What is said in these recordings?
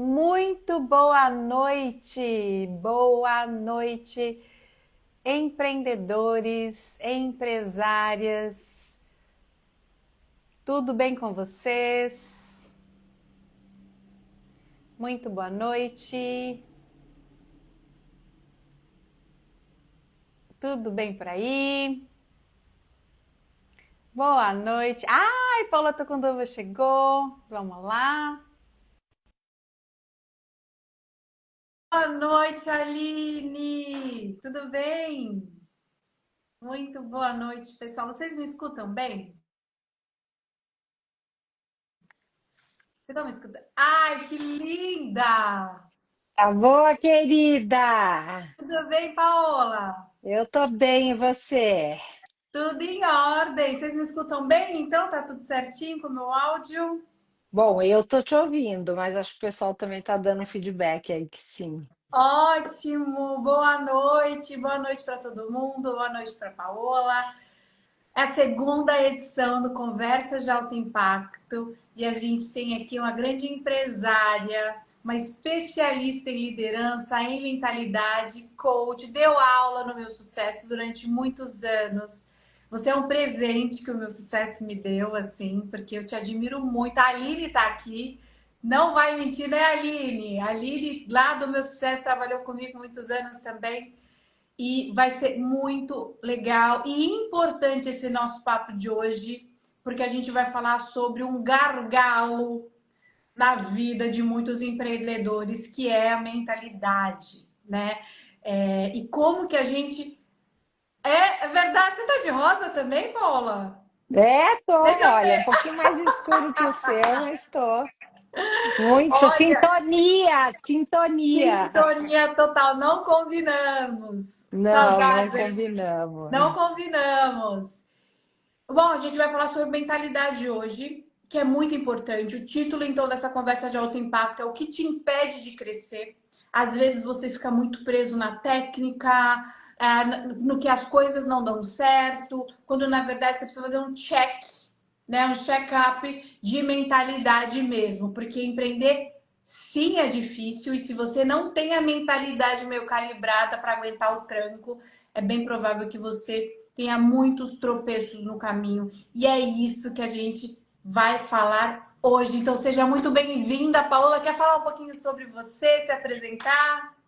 Muito boa noite, empreendedores, empresárias. Tudo bem com vocês? Muito boa noite. Tudo bem por aí? Boa noite. Ai, Paula Tucunduva chegou. Vamos lá. Boa noite, Aline. Tudo bem? Muito boa noite, pessoal. Vocês me escutam bem? Vocês estão me escutando? Ai, que linda! Tá boa, querida? Tudo bem, Paola? Eu tô bem, e você? Tudo em ordem. Vocês me escutam bem? Então, tá tudo certinho com o meu áudio? Bom, eu tô te ouvindo, mas acho que o pessoal também tá dando feedback aí que sim. Ótimo. Boa noite para todo mundo. Boa noite para Paola. É a segunda edição do Conversas de Alto Impacto e a gente tem aqui uma grande empresária, uma especialista em liderança, em mentalidade, coach, deu aula no Meu Sucesso durante muitos anos. Você é um presente que o Meu Sucesso me deu, assim, porque eu te admiro muito. A Aline está aqui, não vai mentir, né, Aline? A Aline, lá do Meu Sucesso, trabalhou comigo muitos anos também. E vai ser muito legal e importante esse nosso papo de hoje, porque a gente vai falar sobre um gargalo na vida de muitos empreendedores, que é a mentalidade, né? E como que a gente. É verdade, você tá de rosa também, Paula? Tô, Deixa eu olha, um ver. pouquinho mais escuro que o seu, mas tô. Muito, Olha, sintonia, sintonia. sintonia total, não combinamos. Não, não Saudades, não combinamos. combinamos. Bom, a gente vai falar sobre mentalidade hoje, que é muito importante. O título, então, dessa conversa de alto impacto é o que te impede de crescer. Às vezes você fica muito preso na técnica, no que as coisas não dão certo, quando na verdade você precisa fazer um check, né? Um check-up de mentalidade mesmo, porque empreender sim é difícil e se você não tem a mentalidade meio calibrada para aguentar o tranco, é bem provável que você tenha muitos tropeços no caminho. E é isso que a gente vai falar hoje. Então, seja muito bem-vinda, Paola. Quer falar um pouquinho sobre você, se apresentar?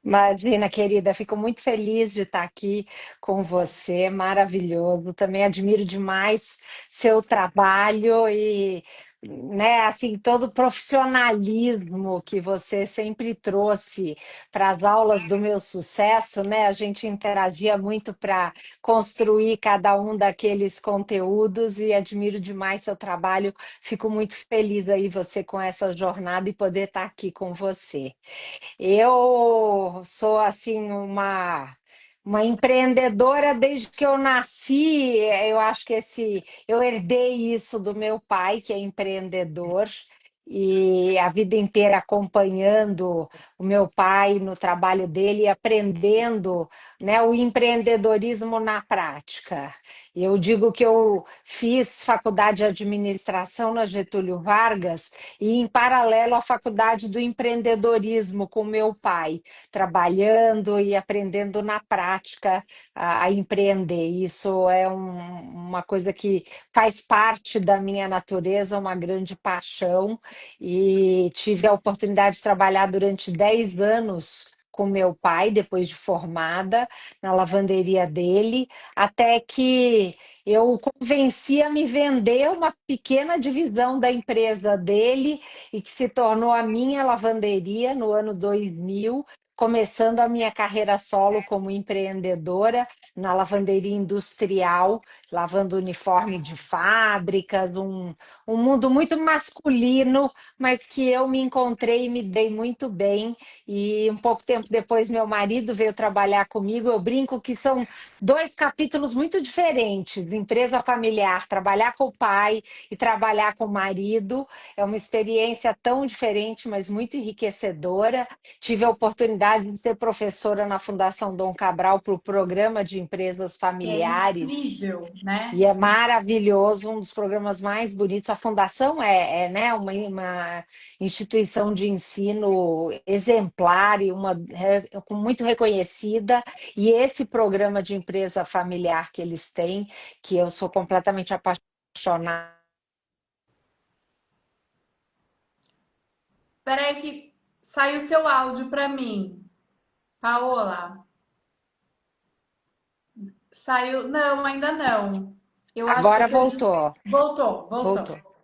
Imagina, querida, fico muito feliz de estar aqui com você, maravilhoso. Também admiro demais seu trabalho e, né, assim, todo o profissionalismo que você sempre trouxe para as aulas do Meu Sucesso, né? A gente interagia muito para construir cada um daqueles conteúdos e admiro demais seu trabalho. Fico muito feliz aí você com essa jornada e poder estar aqui com você. Eu sou assim uma empreendedora desde que eu nasci. Eu acho que eu herdei isso do meu pai, que é empreendedor, e a vida inteira acompanhando o meu pai no trabalho dele e aprendendo, né, o empreendedorismo na prática. Eu digo que eu fiz faculdade de administração na Getúlio Vargas e, em paralelo, a faculdade do empreendedorismo com meu pai, trabalhando e aprendendo na prática a empreender. Isso é uma coisa que faz parte da minha natureza, uma grande paixão, e tive a oportunidade de trabalhar durante 10 anos com meu pai, depois de formada, na lavanderia dele, até que eu o convenci a me vender uma pequena divisão da empresa dele e que se tornou a minha lavanderia no ano 2000, começando a minha carreira solo como empreendedora na lavanderia industrial, lavando uniforme de fábricas, um mundo muito masculino, mas que eu me encontrei e me dei muito bem. E um pouco tempo depois, meu marido veio trabalhar comigo. Eu brinco que são dois capítulos muito diferentes: empresa familiar, trabalhar com o pai e trabalhar com o marido. É uma experiência tão diferente, mas muito enriquecedora. Tive a oportunidade oportunidade de ser professora na Fundação Dom Cabral para o programa de empresas Que é familiares. incrível, né? E é maravilhoso, um dos programas mais bonitos. A Fundação né, uma instituição de ensino exemplar e muito reconhecida. E esse programa de empresa familiar que eles têm, que eu sou completamente apaixonada. Peraí que saiu seu áudio para mim. Paola, saiu? Não, ainda não. Eu acho que eu Agora tô... voltou, Voltou, voltou. voltou.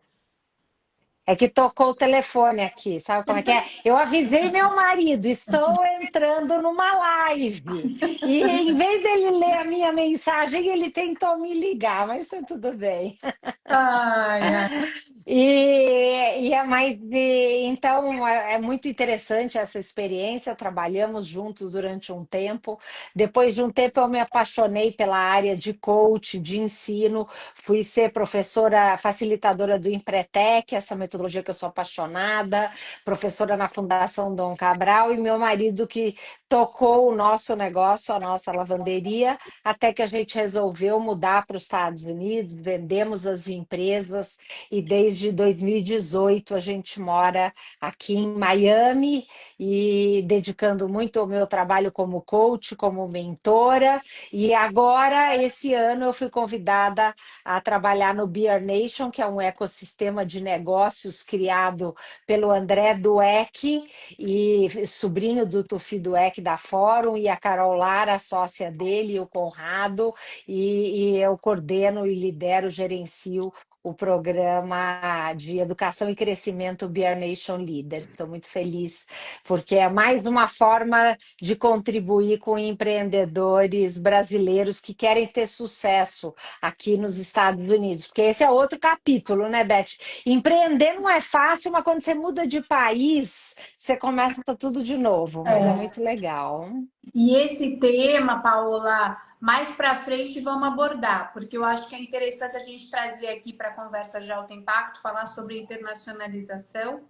É que tocou o telefone aqui, sabe como é que é? Eu avisei meu marido, estou entrando numa live. E em vez dele ler a minha mensagem, ele tentou me ligar, mas foi tudo bem. Ai, ai. E é mais de. Então, é muito interessante essa experiência. Trabalhamos juntos durante um tempo. Depois de um tempo, eu me apaixonei pela área de coach, de ensino. Fui ser professora facilitadora do Empretec, essa metodologia que eu sou apaixonada, professora na Fundação Dom Cabral, e meu marido que tocou o nosso negócio, a nossa lavanderia, até que a gente resolveu mudar para os Estados Unidos, vendemos as empresas e desde 2018 a gente mora aqui em Miami e dedicando muito ao meu trabalho como coach, como mentora. E agora, esse ano, eu fui convidada a trabalhar no Beer Nation, que é um ecossistema de negócios criado pelo André Dueck, e sobrinho do Tufi Dueck da Fórum, e a Carol Lara, sócia dele, e o Conrado, e eu coordeno e lidero, gerencio o programa de educação e crescimento Beer Nation Leader. Estou muito feliz, porque é mais uma forma de contribuir com empreendedores brasileiros que querem ter sucesso aqui nos Estados Unidos, porque esse é outro capítulo, né, Beth? Empreender não é fácil, mas quando você muda de país, você começa tudo de novo, mas é É. muito legal. E esse tema, Paola, mais para frente vamos abordar, porque eu acho que é interessante a gente trazer aqui para a conversa de alto impacto, falar sobre internacionalização.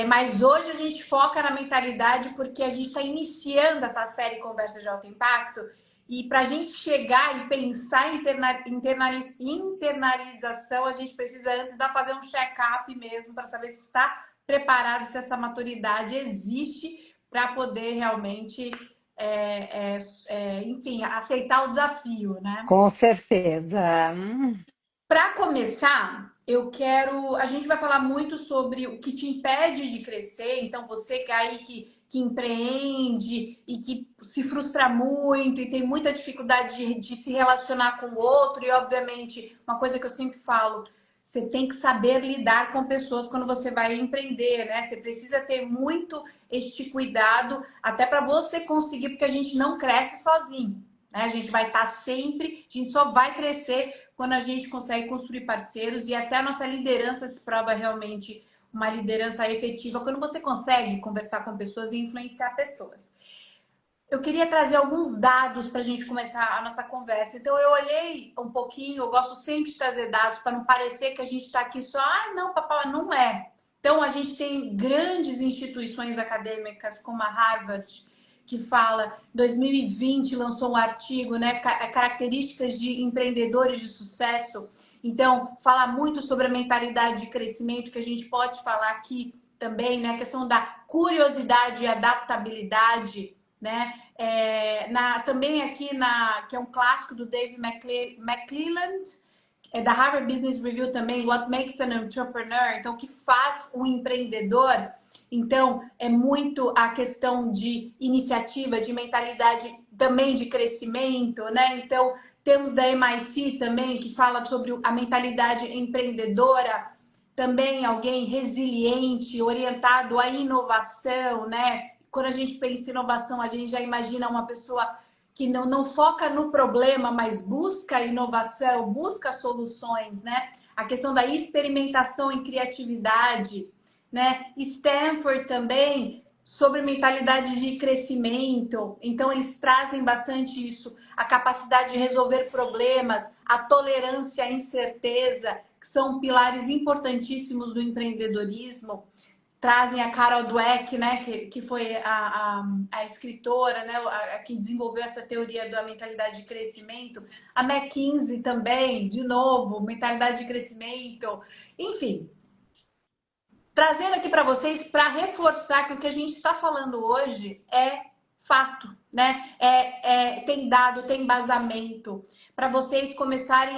Mas hoje a gente foca na mentalidade porque a gente está iniciando essa série Conversa de Alto Impacto e para a gente chegar e pensar em internalização, a gente precisa antes fazer um check-up mesmo para saber se está preparado, se essa maturidade existe para poder realmente, enfim, aceitar o desafio, né? Com certeza. Para começar, eu quero. A gente vai falar muito sobre o que te impede de crescer. Então, você que aí que empreende e que se frustra muito e tem muita dificuldade de se relacionar com o outro, e obviamente, uma coisa que eu sempre falo, você tem que saber lidar com pessoas quando você vai empreender, né? Você precisa ter muito este cuidado, até para você conseguir, porque a gente não cresce sozinho, né? A gente vai estar sempre, a gente só vai crescer quando a gente consegue construir parceiros e até a nossa liderança se prova realmente uma liderança efetiva quando você consegue conversar com pessoas e influenciar pessoas. Eu queria trazer alguns dados para a gente começar a nossa conversa. Então, eu olhei um pouquinho, eu gosto sempre de trazer dados para não parecer que a gente está aqui só, não, papai, não é. Então, a gente tem grandes instituições acadêmicas como a Harvard, que fala, em 2020 lançou um artigo, né, características de empreendedores de sucesso. Então, fala muito sobre a mentalidade de crescimento, que a gente pode falar aqui também, né, a questão da curiosidade e adaptabilidade, né? Também aqui que é um clássico do Dave McClelland, da Harvard Business Review também, What Makes an Entrepreneur, então o que faz um empreendedor. Então é muito a questão de iniciativa, de mentalidade também de crescimento, né? Então temos da MIT também que fala sobre a mentalidade empreendedora, também alguém resiliente, orientado à inovação, né? Quando a gente pensa em inovação, a gente já imagina uma pessoa que não foca no problema, mas busca inovação, busca soluções, né? A questão da experimentação em criatividade, né? Stanford também, sobre mentalidade de crescimento. Então, eles trazem bastante isso, a capacidade de resolver problemas, a tolerância à incerteza, que são pilares importantíssimos do empreendedorismo. trazem a Carol Dweck, né, que foi a escritora, né, a que desenvolveu essa teoria da mentalidade de crescimento. A McKinsey também, de novo, mentalidade de crescimento. Enfim, trazendo aqui para vocês para reforçar que o que a gente está falando hoje é fato, né? Tem dado, tem embasamento para vocês começarem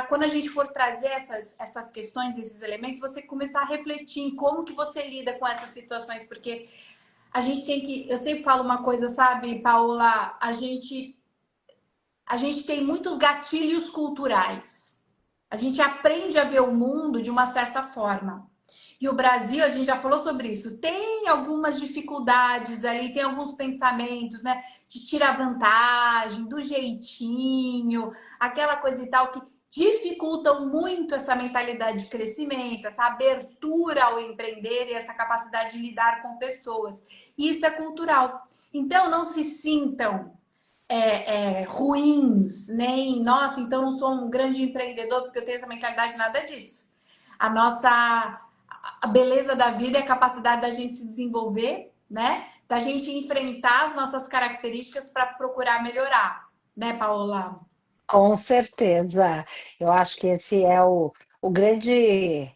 quando a gente for trazer essas questões, esses elementos, você começar a refletir em como que você lida com essas situações, porque a gente tem que, eu sempre falo uma coisa, sabe, Paola, a gente tem muitos gatilhos culturais. A gente aprende a ver o mundo de uma certa forma. E o Brasil, a gente já falou sobre isso, tem algumas dificuldades ali, tem alguns pensamentos, né? De tirar vantagem, do jeitinho, aquela coisa e tal, que dificultam muito essa mentalidade de crescimento, essa abertura ao empreender e essa capacidade de lidar com pessoas. E isso é cultural. Então, não se sintam ruins, nem, nossa, então não sou um grande empreendedor porque eu tenho essa mentalidade, nada disso. A beleza da vida é a capacidade da gente se desenvolver, né? Da gente enfrentar as nossas características para procurar melhorar, né, Paola? Com certeza. Eu acho que esse é o grande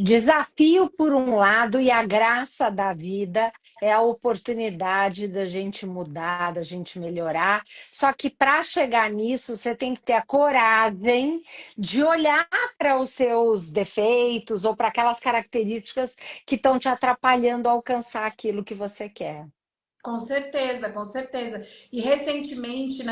desafio, por um lado, e a graça da vida é a oportunidade da gente mudar, da gente melhorar. Só que para chegar nisso, você tem que ter a coragem de olhar para os seus defeitos ou para aquelas características que estão te atrapalhando a alcançar aquilo que você quer. Com certeza, com certeza. E recentemente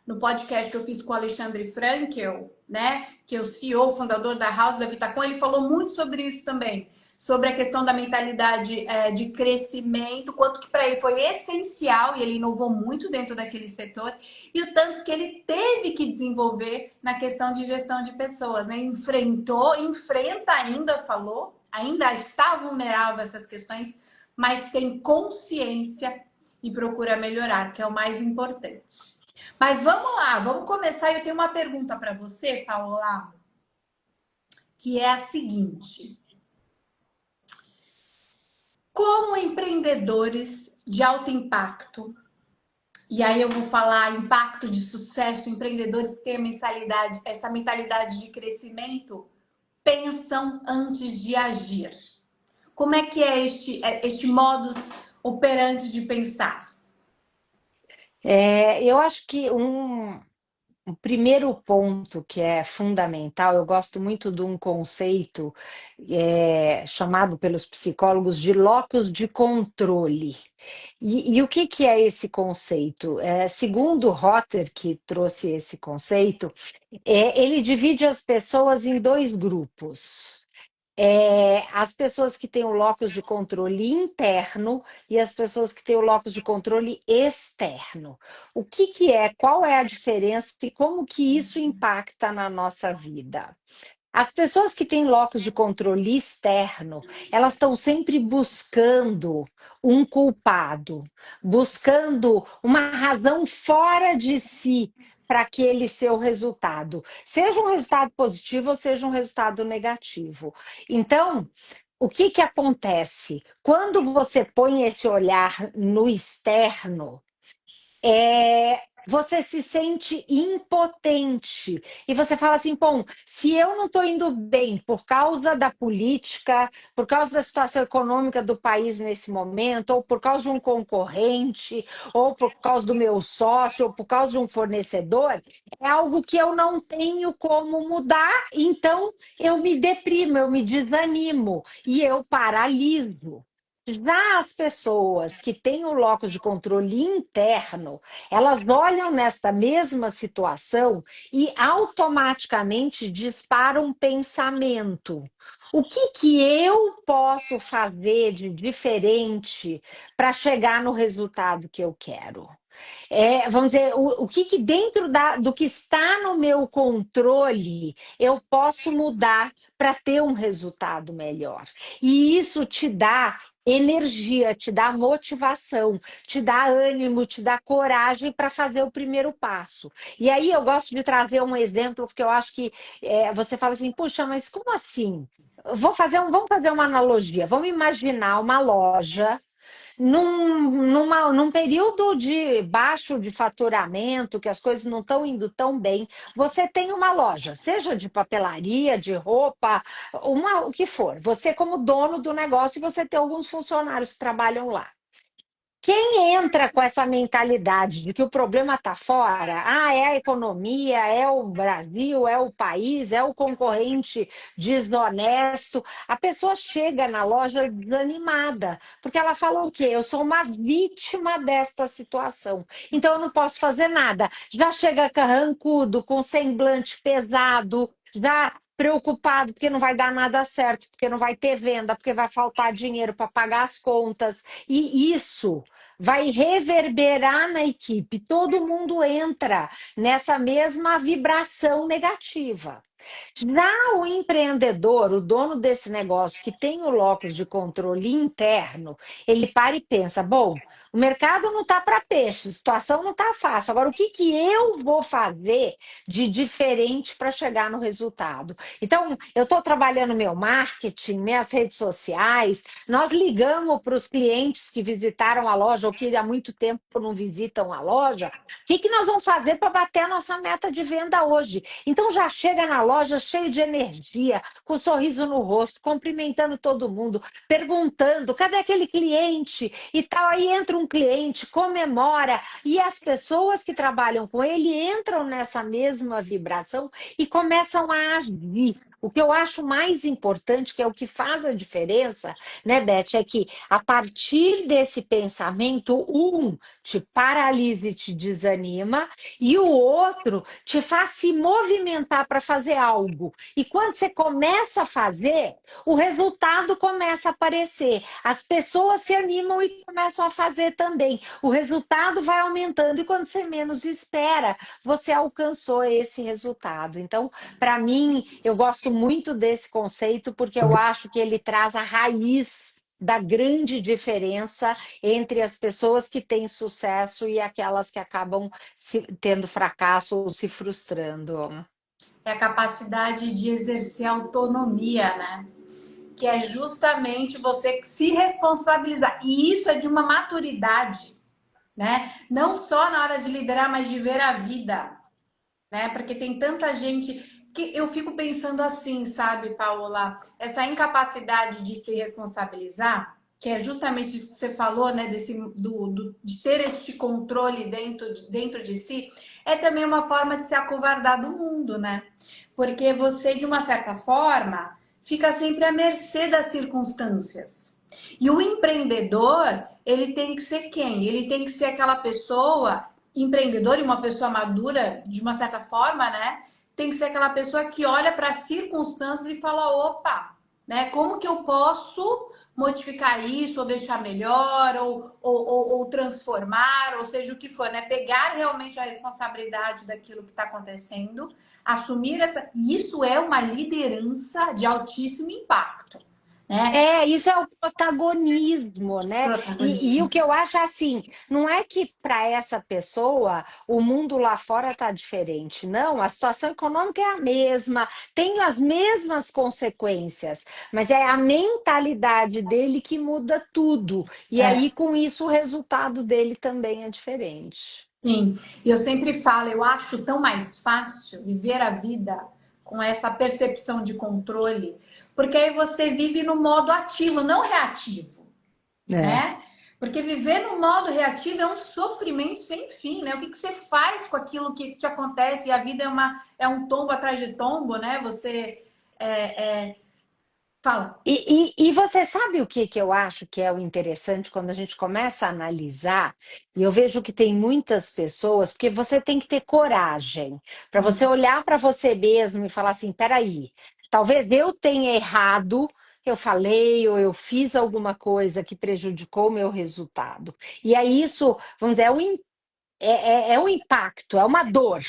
no podcast que eu fiz com o Alexandre Frankel, né, que é o CEO, fundador da House da Vitacom, ele falou muito sobre isso também, sobre a questão da mentalidade de crescimento, quanto que para ele foi essencial e ele inovou muito dentro daquele setor e o tanto que ele teve que desenvolver na questão de gestão de pessoas, né? Enfrenta ainda, falou, ainda está vulnerável a essas questões, mas tem consciência e procura melhorar, que é o mais importante. Mas vamos lá, vamos começar. Eu tenho uma pergunta para você, Paola, que é a seguinte: como empreendedores de alto impacto, e aí eu vou falar impacto de sucesso, empreendedores que têm essa mentalidade de crescimento, pensam antes de agir? Como é que é este modus operandi de pensar? Eu acho que o primeiro ponto que é fundamental, eu gosto muito de um conceito chamado pelos psicólogos de locus de controle. E o que, que é esse conceito? Segundo Rotter, que trouxe esse conceito, ele divide as pessoas em dois grupos. As pessoas que têm o locus de controle interno e as pessoas que têm o locus de controle externo. O que, que é, qual é a diferença e como que isso impacta na nossa vida? As pessoas que têm locus de controle externo, elas estão sempre buscando um culpado, buscando uma razão fora de si para aquele seu resultado, seja um resultado positivo ou seja um resultado negativo. Então, o que que acontece? Quando você põe esse olhar no externo, você se sente impotente. E você fala assim: bom, se eu não estou indo bem por causa da política, por causa da situação econômica do país nesse momento, ou por causa de um concorrente, ou por causa do meu sócio, ou por causa de um fornecedor, é algo que eu não tenho como mudar, então eu me deprimo, eu me desanimo e eu paraliso. Já as pessoas que têm o locus de controle interno, elas olham nesta mesma situação e automaticamente disparam um pensamento. O que que eu posso fazer de diferente para chegar no resultado que eu quero? Vamos dizer, o que, que dentro do que está no meu controle eu posso mudar para ter um resultado melhor. E isso te dá energia, te dá motivação, te dá ânimo, te dá coragem para fazer o primeiro passo. E aí eu gosto de trazer um exemplo, porque eu acho que você fala assim, puxa, mas como assim? Vamos fazer uma analogia. Vamos imaginar uma loja num período de baixo de faturamento, que as coisas não estão indo tão bem, você tem uma loja, seja de papelaria, de roupa, o que for. Você, como dono do negócio, você tem alguns funcionários que trabalham lá. Quem entra com essa mentalidade de que o problema está fora, é a economia, é o Brasil, é o país, é o concorrente desonesto, a pessoa chega na loja desanimada, porque ela fala o quê? Eu sou uma vítima desta situação, então eu não posso fazer nada. Já chega carrancudo, com semblante pesado, já preocupado porque não vai dar nada certo, porque não vai ter venda, porque vai faltar dinheiro para pagar as contas. E isso vai reverberar na equipe. Todo mundo entra nessa mesma vibração negativa. Já o empreendedor, o dono desse negócio que tem o locus de controle interno, ele para e pensa: bom, o mercado não está para peixe, a situação não está fácil. Agora, o que, que eu vou fazer de diferente para chegar no resultado? Então, eu estou trabalhando meu marketing, minhas redes sociais, nós ligamos para os clientes que visitaram a loja ou que há muito tempo não visitam a loja. O que, que nós vamos fazer para bater a nossa meta de venda hoje? Então já chega na loja cheio de energia, com um sorriso no rosto, cumprimentando todo mundo, perguntando: cadê aquele cliente? E tal. Aí entra um cliente, comemora, e as pessoas que trabalham com ele entram nessa mesma vibração e começam a agir. O que eu acho mais importante, que é o que faz a diferença, né, Beth, é que a partir desse pensamento, um te paralisa e te desanima, e o outro te faz se movimentar para fazer algo. E quando você começa a fazer, o resultado começa a aparecer. As pessoas se animam e começam a fazer também. O resultado vai aumentando e quando você menos espera, você alcançou esse resultado. Então, para mim, eu gosto muito desse conceito porque eu acho que ele traz a raiz da grande diferença entre as pessoas que têm sucesso e aquelas que acabam tendo fracasso ou se frustrando. É a capacidade de exercer autonomia, né? Que é justamente você se responsabilizar. E isso é de uma maturidade, né? Não só na hora de liderar, mas de ver a vida, né? Porque tem tanta gente que eu fico pensando assim, sabe, Paola? Essa incapacidade de se responsabilizar, que é justamente isso que você falou, né? De ter este controle dentro de si, é também uma forma de se acovardar do mundo, né? Porque você, de uma certa forma, fica sempre à mercê das circunstâncias. E o empreendedor, ele tem que ser quem? Ele tem que ser aquela pessoa empreendedor e uma pessoa madura, de uma certa forma, né? Tem que ser aquela pessoa que olha para as circunstâncias e fala: opa, né? Como que eu posso modificar isso, ou deixar melhor, ou transformar, ou seja o que for, né? Pegar realmente a responsabilidade daquilo que está acontecendo, assumir essa. Isso é uma liderança de altíssimo impacto, né? Isso é o protagonismo, né? E o Protagonismo. que eu acho é assim, não é que para essa pessoa o mundo lá fora está diferente. Não, a situação econômica é a mesma, tem as mesmas consequências, mas é a mentalidade dele que muda tudo. E É. aí, com isso, o resultado dele também é diferente. Sim, e eu sempre falo, eu acho tão mais fácil viver a vida com essa percepção de controle, porque aí você vive no modo ativo, não reativo, É. né? Porque viver no modo reativo é um sofrimento sem fim, né? O que que você faz com aquilo que te acontece? E a vida é um tombo atrás de tombo, né? Você fala. E você sabe o que eu acho que é o interessante quando a gente começa a analisar, e eu vejo que tem muitas pessoas, porque você tem que ter coragem para você olhar para você mesmo e falar assim: peraí, talvez eu tenha errado, eu falei ou eu fiz alguma coisa que prejudicou o meu resultado. E aí isso, vamos dizer, é um impacto, é uma dor.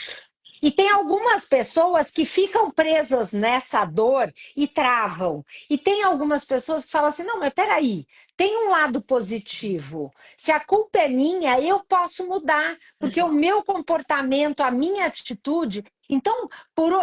E tem algumas pessoas que ficam presas nessa dor e travam. E tem algumas pessoas que falam assim: não, mas peraí, tem um lado positivo. Se a culpa é minha, eu posso mudar, porque o Exato. meu comportamento, a minha atitude. Então,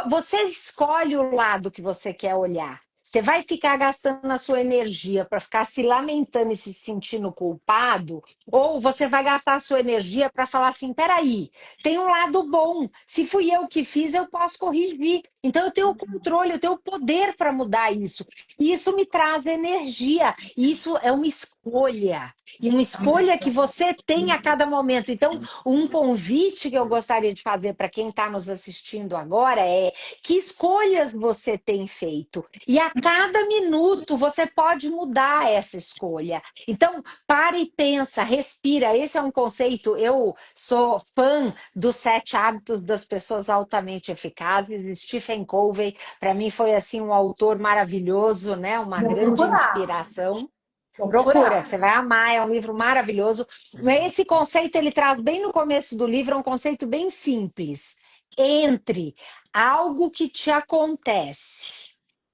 você escolhe o lado que você quer olhar. Você vai ficar gastando a sua energia para ficar se lamentando e se sentindo culpado, ou você vai gastar a sua energia para falar assim: peraí, tem um lado bom. Se fui eu que fiz, eu posso corrigir. Então eu tenho o controle, eu tenho o poder para mudar isso. E isso me traz energia. E isso é uma escolha. E uma escolha que você tem a cada momento. Então, um convite que eu gostaria de fazer para quem está nos assistindo agora é: que escolhas você tem feito? E a cada minuto você pode mudar essa escolha. Então, para e pensa, respira. Esse é um conceito. Eu sou fã dos 7 hábitos das pessoas altamente eficazes. Stephen Covey, para mim, foi assim um autor maravilhoso, né? Uma Vou grande procurar, inspiração. vou Procura, procurar. você vai amar, é um livro maravilhoso. Mas esse conceito ele traz bem no começo do livro, é um conceito bem simples. Entre algo que te acontece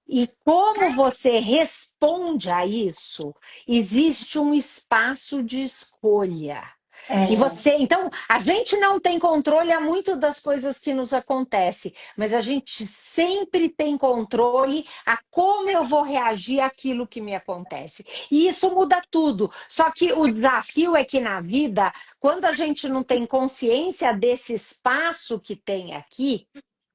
e como você responde a isso, existe um espaço de escolha. E É, você, então, a gente não tem controle a muito das coisas que nos acontecem, mas a gente sempre tem controle a como eu vou reagir àquilo que me acontece. E isso muda tudo. Só que o desafio é que na vida, quando a gente não tem consciência desse espaço que tem aqui,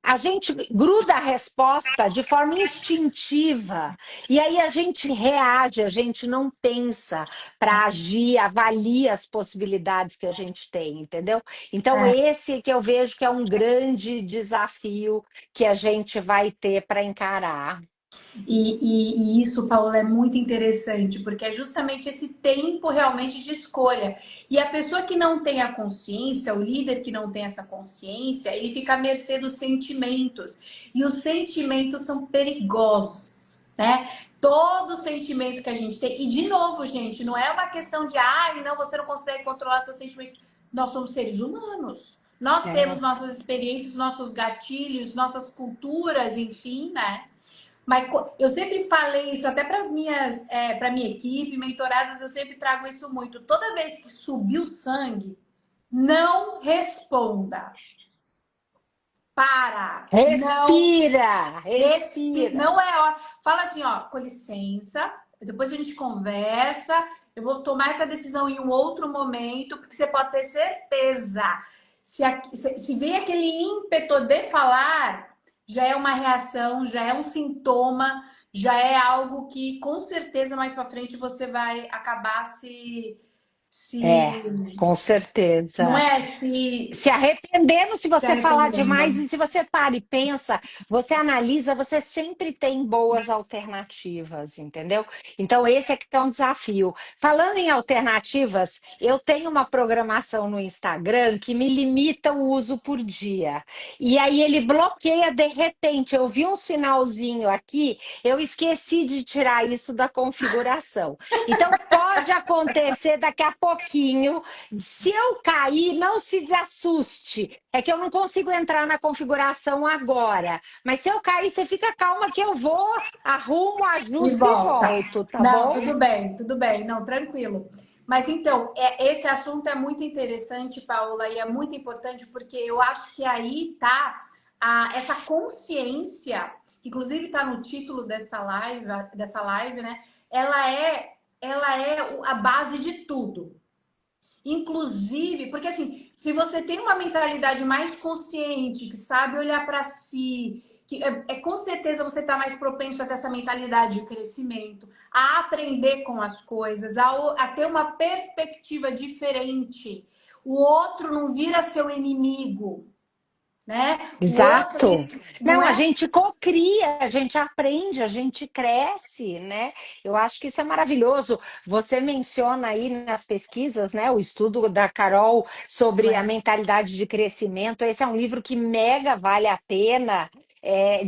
a gente gruda a resposta de forma instintiva. E aí a gente reage, a gente não pensa para agir, avalia as possibilidades que a gente tem, entendeu? Então, é. esse que eu vejo que é um grande desafio que a gente vai ter para encarar. E isso, Paula, é muito interessante, porque é justamente esse tempo realmente de escolha. E a pessoa que não tem a consciência, o líder que não tem essa consciência, ele fica à mercê dos sentimentos. E os sentimentos são perigosos, né? Todo sentimento que a gente tem. E, de novo, gente, não é uma questão de, não, você não consegue controlar seus sentimentos. Nós somos seres humanos. Nós temos É. nossas experiências, nossos gatilhos, nossas culturas, enfim, né? Mas eu sempre falei isso até para as minhas, para minha equipe, mentoradas, eu sempre trago isso muito. Toda vez que subir o sangue, não responda. Para. Não Respira, respira. respira. Não é hora. Fala assim, ó, com licença. Depois a gente conversa. Eu vou tomar essa decisão em um outro momento, porque você pode ter certeza. Se vem aquele ímpeto de falar, já é uma reação, já é um sintoma, já é algo que com certeza mais para frente você vai acabar É, se, com não certeza. é se, Se arrependendo se se você falar arrependendo. demais e se você para e pensa, você analisa, você sempre tem boas alternativas, entendeu? Então esse é que é um desafio. Falando em alternativas, eu tenho uma programação no Instagram que me limita o uso por dia. E aí ele bloqueia de repente. Eu vi um sinalzinho aqui, eu esqueci de tirar isso da configuração. Então pode acontecer daqui a pouquinho. Se eu cair, não se assuste. É que eu não consigo entrar na configuração agora. Mas se eu cair, você fica calma que eu vou, arrumo, E ajusto e volta. volto, tá Não, bom? tudo bem, tudo bem. Não, tranquilo. Mas então, esse assunto é muito interessante, Paula, e é muito importante porque eu acho que aí tá essa consciência, que inclusive está no título dessa live, né? Ela é a base de tudo. Inclusive, porque assim, se você tem uma mentalidade mais consciente, que sabe olhar para si, que com certeza você está mais propenso a ter essa mentalidade de crescimento, a aprender com as coisas, a ter uma perspectiva diferente. O outro não vira seu inimigo, né? O outro, Exato. ele não Não, a é. gente cocria, a gente aprende, a gente cresce, né? Eu acho que isso é maravilhoso. Você menciona aí nas pesquisas, né, o estudo da Carol Não sobre a é. mentalidade de crescimento. Esse é um livro que mega vale a pena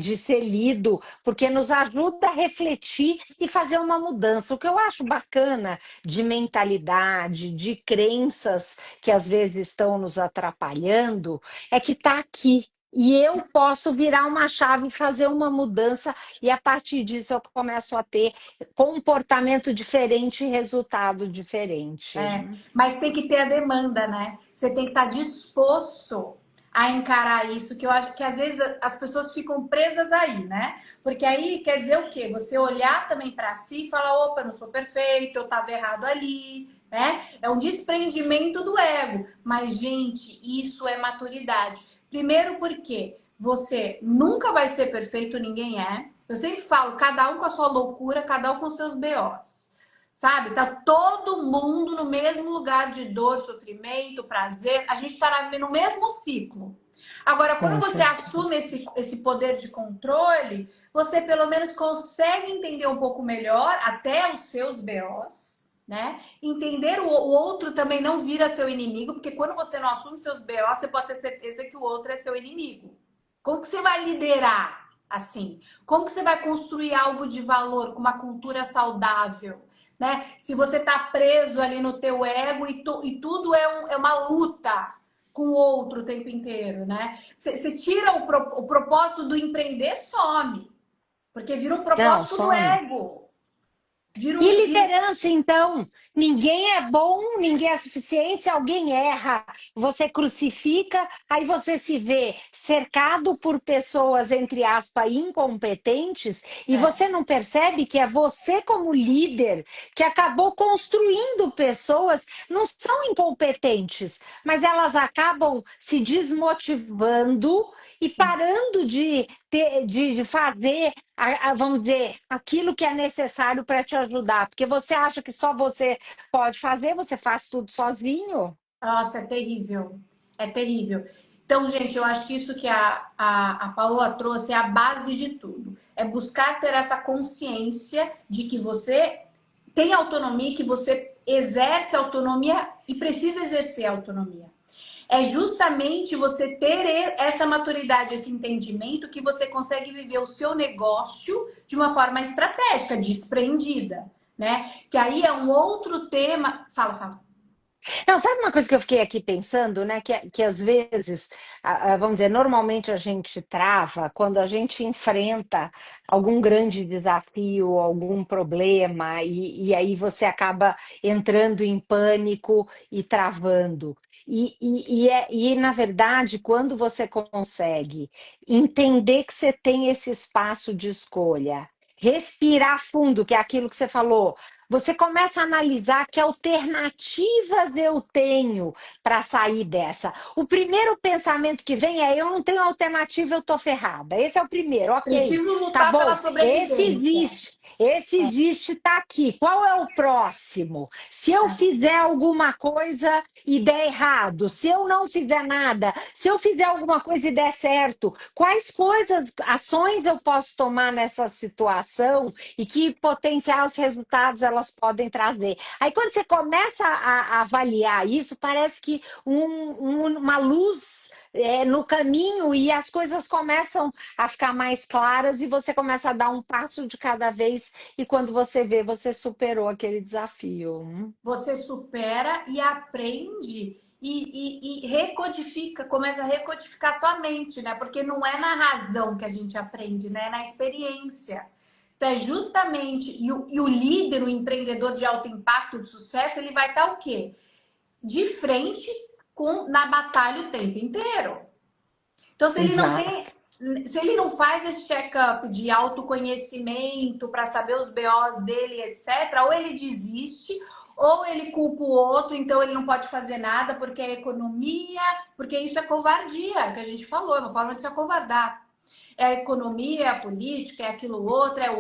de ser lido, porque nos ajuda a refletir e fazer uma mudança. O que eu acho bacana de mentalidade, de crenças que às vezes estão nos atrapalhando, é que está aqui. e eu posso virar uma chave e fazer uma mudança, e a partir disso eu começo a ter comportamento diferente e resultado diferente. É, mas tem que ter a demanda, né? Você tem que estar disposto a encarar isso, que eu acho que às vezes as pessoas ficam presas aí, né? Porque aí quer dizer o quê? Você olhar também para si e falar, opa, eu não sou perfeito, eu estava errado ali, né? É um desprendimento do ego. Mas, gente, isso é maturidade. Primeiro porque você nunca vai ser perfeito, ninguém é. Eu sempre falo, cada um com a sua loucura, cada um com os seus BOs. Sabe? Tá todo mundo no mesmo lugar de dor, sofrimento, prazer. A gente tá no mesmo ciclo. Agora, quando Com você certeza. assume esse poder de controle, você pelo menos consegue entender um pouco melhor até os seus BOs, né? Entender o outro também não vira seu inimigo, porque quando você não assume seus BOs, você pode ter certeza que o outro é seu inimigo. Como que você vai liderar assim? Como que você vai construir algo de valor com uma cultura saudável? Né? Se você está preso ali no teu ego e tudo é uma luta com o outro o tempo inteiro, né? Você tira o propósito do empreender, some. Porque vira um Não, propósito do some. ego. Vira E um. liderança, então? Ninguém é bom, ninguém é suficiente. Se alguém erra, você crucifica, aí você se vê cercado por pessoas, entre aspas, incompetentes, e É. você não percebe que é você, como líder, que acabou construindo pessoas, não são incompetentes, mas elas acabam se desmotivando e parando de fazer vamos dizer, aquilo que é necessário para te ajudar, porque você acha que só você pode fazer, você faz tudo sozinho? Nossa, é terrível. É terrível. Então, gente, eu acho que isso que a Paola trouxe é a base de tudo. É buscar ter essa consciência de que você tem autonomia, que você exerce autonomia e precisa exercer autonomia. É justamente você ter essa maturidade, esse entendimento que você consegue viver o seu negócio de uma forma estratégica, desprendida, né? Que aí é um outro tema. Fala, fala. Não, sabe uma coisa que eu fiquei aqui pensando, né? Que às vezes, vamos dizer, normalmente a gente trava quando a gente enfrenta algum grande desafio, algum problema, e aí você acaba entrando em pânico e travando. Na verdade, quando você consegue entender que você tem esse espaço de escolha, respirar fundo, que é aquilo que você falou. Você começa a analisar que alternativas eu tenho para sair dessa. O primeiro pensamento que vem é: eu não tenho alternativa, eu estou ferrada. Esse é o primeiro, ok. Preciso Tá lutar pela bom, sobrevivência. esse existe, está aqui. Qual é o próximo? Se eu fizer alguma coisa e der errado, se eu não fizer nada, se eu fizer alguma coisa e der certo, quais coisas, ações eu posso tomar nessa situação e que potenciais resultados elas podem trazer. Aí, quando você começa a avaliar isso, parece que uma luz no caminho e as coisas começam a ficar mais claras e você começa a dar um passo de cada vez e quando você vê, você superou aquele desafio. Você supera e aprende e recodifica, começa a recodificar a tua mente, né? Porque não é na razão que a gente aprende, né? É na experiência. Então, é justamente. E o líder, o empreendedor de alto impacto, de sucesso, ele vai estar o quê? De frente na batalha o tempo inteiro. Então, se ele não Exato. tem. Se ele não faz esse check-up de autoconhecimento para saber os BOs dele, etc., ou ele desiste, ou ele culpa o outro, então ele não pode fazer nada porque é economia, porque isso é covardia, que a gente falou, é uma forma de se acovardar. É a economia, é a política, é aquilo outro, é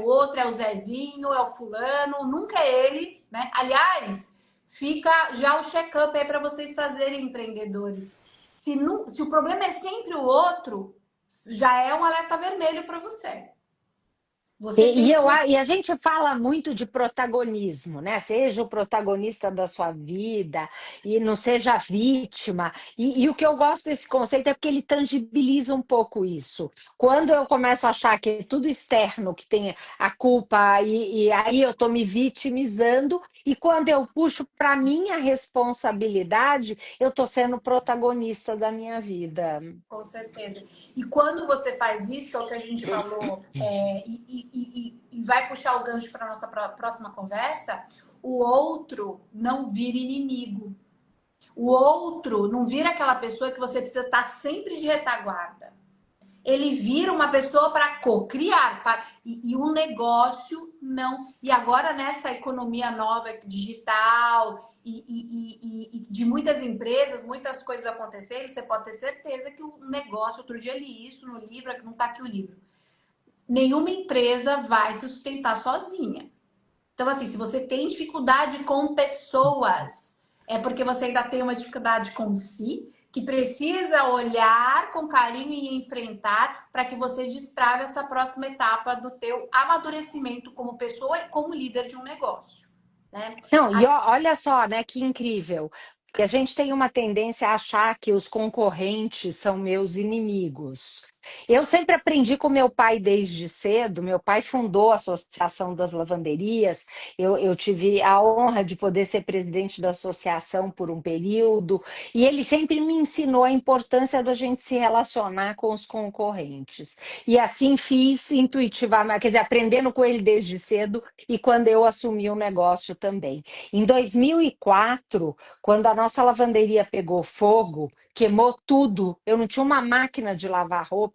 o Zezinho, é o fulano, nunca é ele, né? Aliás, fica já o check-up aí para vocês fazerem, empreendedores. Se o problema é sempre o outro, já é um alerta vermelho para você. Você E precisa. a gente fala muito de protagonismo, né? Seja o protagonista da sua vida e não seja vítima. E o que eu gosto desse conceito é porque ele tangibiliza um pouco isso. Quando eu começo a achar que é tudo externo, que tem a culpa, e aí eu estou me vitimizando, e quando eu puxo para mim a responsabilidade, eu estou sendo protagonista da minha vida. Com certeza. E quando você faz isso, que é o que a gente falou, e vai puxar o gancho para a nossa próxima conversa, o outro não vira inimigo. O outro não vira aquela pessoa que você precisa estar sempre de retaguarda. Ele vira uma pessoa para co-criar. E um negócio não. E agora, nessa economia nova digital e de muitas empresas, muitas coisas acontecendo, você pode ter certeza que o negócio, outro dia eu li isso no livro, não está aqui o livro. Nenhuma empresa vai se sustentar sozinha. Então, assim, se você tem dificuldade com pessoas, é porque você ainda tem uma dificuldade com si, que precisa olhar com carinho e enfrentar para que você destrave essa próxima etapa do teu amadurecimento como pessoa e como líder de um negócio, né? Não, e olha só, né, que incrível. Porque a gente tem uma tendência a achar que os concorrentes são meus inimigos. Eu sempre aprendi com meu pai desde cedo. Meu pai fundou a Associação das Lavanderias. Eu tive a honra de poder ser presidente da associação por um período. E ele sempre me ensinou a importância da gente se relacionar com os concorrentes. E assim fiz intuitivamente, quer dizer, aprendendo com ele desde cedo e quando eu assumi o negócio também. Em 2004, quando a nossa lavanderia pegou fogo, queimou tudo, eu não tinha uma máquina de lavar roupa.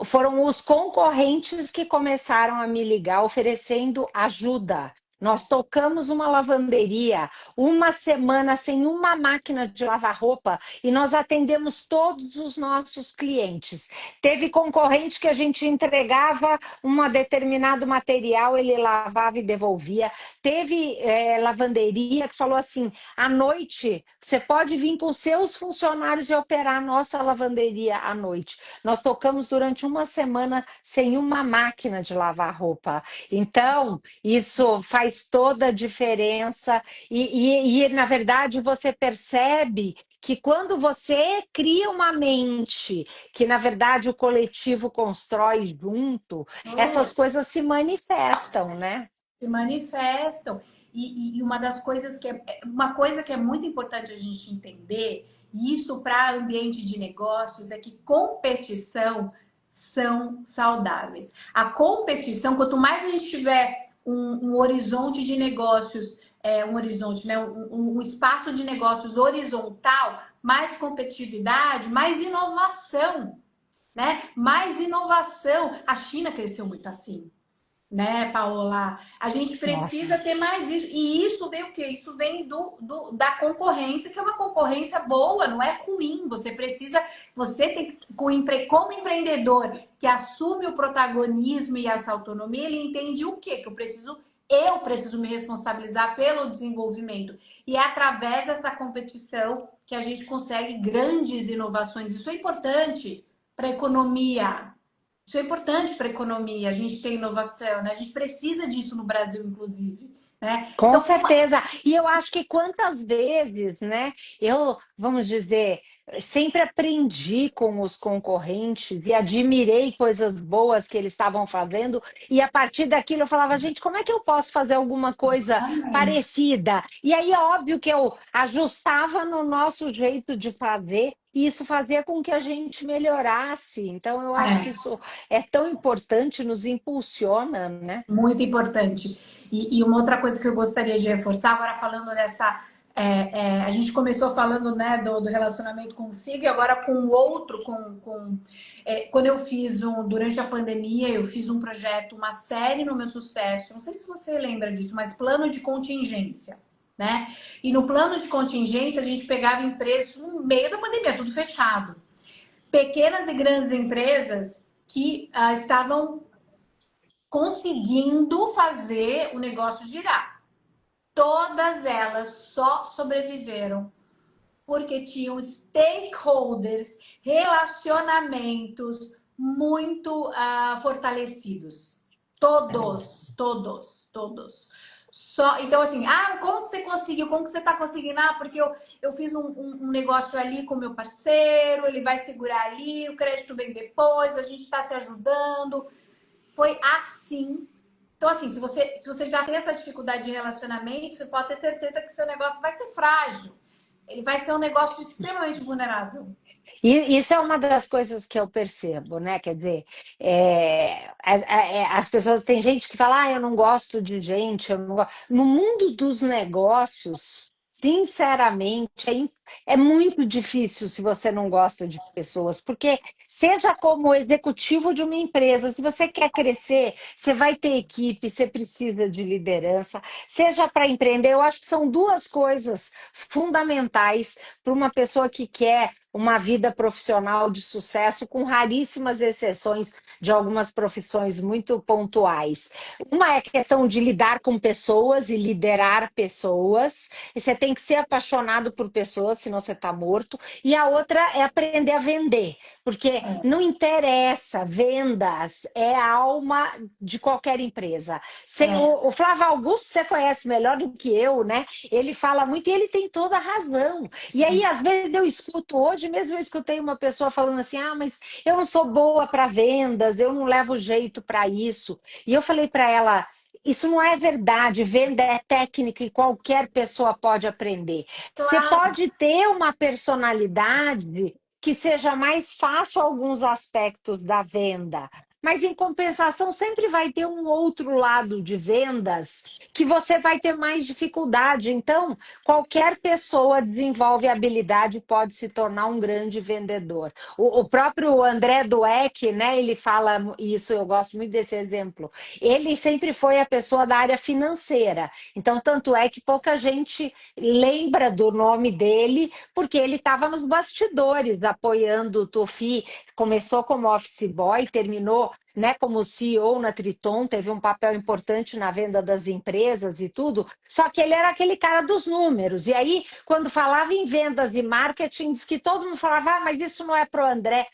Foram os concorrentes que começaram a me ligar oferecendo ajuda. Nós tocamos uma lavanderia uma semana sem uma máquina de lavar roupa e nós atendemos todos os nossos clientes. Teve concorrente que a gente entregava um determinado material, ele lavava e devolvia. Teve lavanderia que falou assim: à noite você pode vir com seus funcionários e operar a nossa lavanderia à noite. Nós tocamos durante uma semana sem uma máquina de lavar roupa. Então, isso faz toda a diferença. Na verdade, você percebe que quando você cria uma mente, que na verdade o coletivo constrói junto, essas coisas se manifestam, né? Se manifestam. Uma das coisas uma coisa que é muito importante a gente entender, e isso para ambiente de negócios, é que competição são saudáveis. A competição, quanto mais a gente tiver um horizonte de negócios, um horizonte, né, um espaço de negócios horizontal, mais competitividade, mais inovação, né? Mais inovação. A China cresceu muito assim, né, Paola? A gente precisa Nossa. ter mais isso. E isso vem o quê? Isso vem da concorrência, que é uma concorrência boa, não é ruim. Você tem como empreendedor que assume o protagonismo e essa autonomia, ele entende o quê? Que eu preciso me responsabilizar pelo desenvolvimento. E é através dessa competição que a gente consegue grandes inovações. Isso é importante para a economia, isso é importante para a economia, a gente tem inovação, né? A gente precisa disso no Brasil, inclusive, né? Com Então, certeza. E eu acho que quantas vezes, né, vamos dizer, sempre aprendi com os concorrentes e admirei coisas boas que eles estavam fazendo, e a partir daquilo eu falava, gente, como é que eu posso fazer alguma coisa exatamente. parecida? E aí, óbvio que eu ajustava no nosso jeito de fazer, e isso fazia com que a gente melhorasse. Então, eu acho que É, isso é tão importante, nos impulsiona, né? muito importante. Uma outra coisa que eu gostaria de reforçar, agora falando dessa. A gente começou falando, né, do relacionamento consigo e agora com o outro, quando eu durante a pandemia, eu fiz um projeto, uma série no meu sucesso, não sei se você lembra disso, mas plano de contingência, né? E no plano de contingência, a gente pegava empresas no meio da pandemia, tudo fechado. Pequenas e grandes empresas que estavam conseguindo fazer o negócio girar. Todas elas só sobreviveram porque tinham stakeholders, relacionamentos muito fortalecidos. Todos, todos, todos. Só, então, assim, como que você conseguiu? Como que você está conseguindo? Porque eu fiz um negócio ali com meu parceiro, ele vai segurar ali, o crédito vem depois, a gente está se ajudando. Foi assim. Então, assim, se você já tem essa dificuldade de relacionamento, você pode ter certeza que seu negócio vai ser frágil. Ele vai ser um negócio extremamente vulnerável. E isso é uma das coisas que eu percebo, né? Quer dizer, as pessoas, tem gente que fala, eu não gosto de gente, eu não gosto. No mundo dos negócios, sinceramente, é muito difícil se você não gosta de pessoas, porque seja como executivo de uma empresa, se você quer crescer, você vai ter equipe, você precisa de liderança, seja para empreender, eu acho que são duas coisas fundamentais para uma pessoa que quer uma vida profissional de sucesso, com raríssimas exceções de algumas profissões muito pontuais. Uma é a questão de lidar com pessoas e liderar pessoas, e você tem que ser apaixonado por pessoas, senão você está morto. E a outra é aprender a vender, porque não interessa, vendas é a alma de qualquer empresa. O Flávio Augusto, você conhece melhor do que eu, né? Ele fala muito e ele tem toda a razão. E aí, às vezes, eu escuto, hoje mesmo eu escutei uma pessoa falando assim: mas eu não sou boa para vendas, eu não levo jeito para isso. E eu falei para ela: isso não é verdade, venda é técnica e qualquer pessoa pode aprender. Você Claro. pode ter uma personalidade que seja mais fácil alguns aspectos da venda, mas em compensação sempre vai ter um outro lado de vendas que você vai ter mais dificuldade. Então, qualquer pessoa desenvolve habilidade e pode se tornar um grande vendedor. O próprio André Dueck, né, ele fala isso, eu gosto muito desse exemplo. Ele sempre foi a pessoa da área financeira. Então, tanto é que pouca gente lembra do nome dele, porque ele estava nos bastidores apoiando o Tofi. Começou como office boy, terminou, né, como CEO na Triton, teve um papel importante na venda das empresas e tudo, só que ele era aquele cara dos números. E aí, quando falava em vendas e marketing, diz que todo mundo falava, mas isso não é para o André.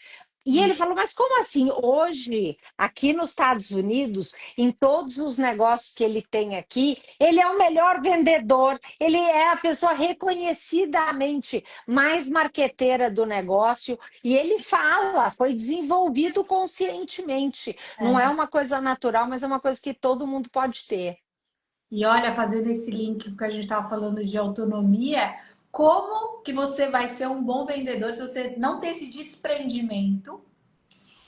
E ele falou, mas como assim? Hoje, aqui nos Estados Unidos, em todos os negócios que ele tem aqui, ele é o melhor vendedor, ele é a pessoa reconhecidamente mais marqueteira do negócio, e ele fala, foi desenvolvido conscientemente. Não é uma coisa natural, mas é uma coisa que todo mundo pode ter. E olha, fazendo esse link que a gente estava falando de autonomia, como que você vai ser um bom vendedor se você não tem esse desprendimento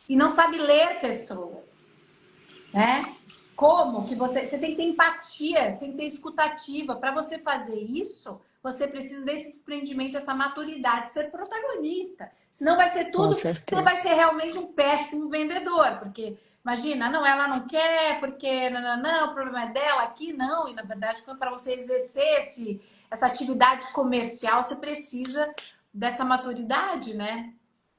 e não sabe ler pessoas, né? Como que você tem que ter empatia, você tem que ter escutativa. Para você fazer isso, você precisa desse desprendimento, essa maturidade, ser protagonista. Senão vai ser Com tudo, você certeza. vai ser realmente um péssimo vendedor, porque imagina, não, ela não quer, porque não, o problema é dela, aqui não. E na verdade, para você exercer essa atividade comercial, você precisa dessa maturidade, né?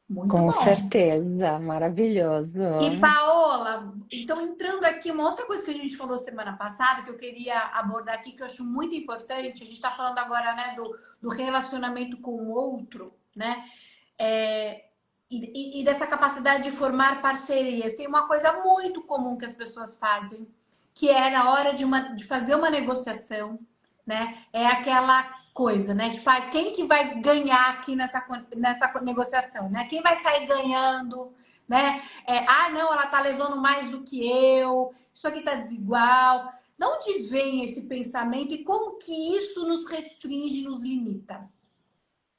Muito Com bom. certeza, maravilhoso. E Paola, então entrando aqui, uma outra coisa que a gente falou semana passada, que eu queria abordar aqui, que eu acho muito importante, a gente está falando agora, né, do relacionamento com o outro, né? E dessa capacidade de formar parcerias. Tem uma coisa muito comum que as pessoas fazem, que é na hora de fazer uma negociação, né? É aquela coisa, né? De quem que vai ganhar aqui nessa negociação, né? Quem vai sair ganhando, né? Não, ela tá levando mais do que eu, isso aqui tá desigual. De onde vem esse pensamento e como que isso nos restringe, nos limita?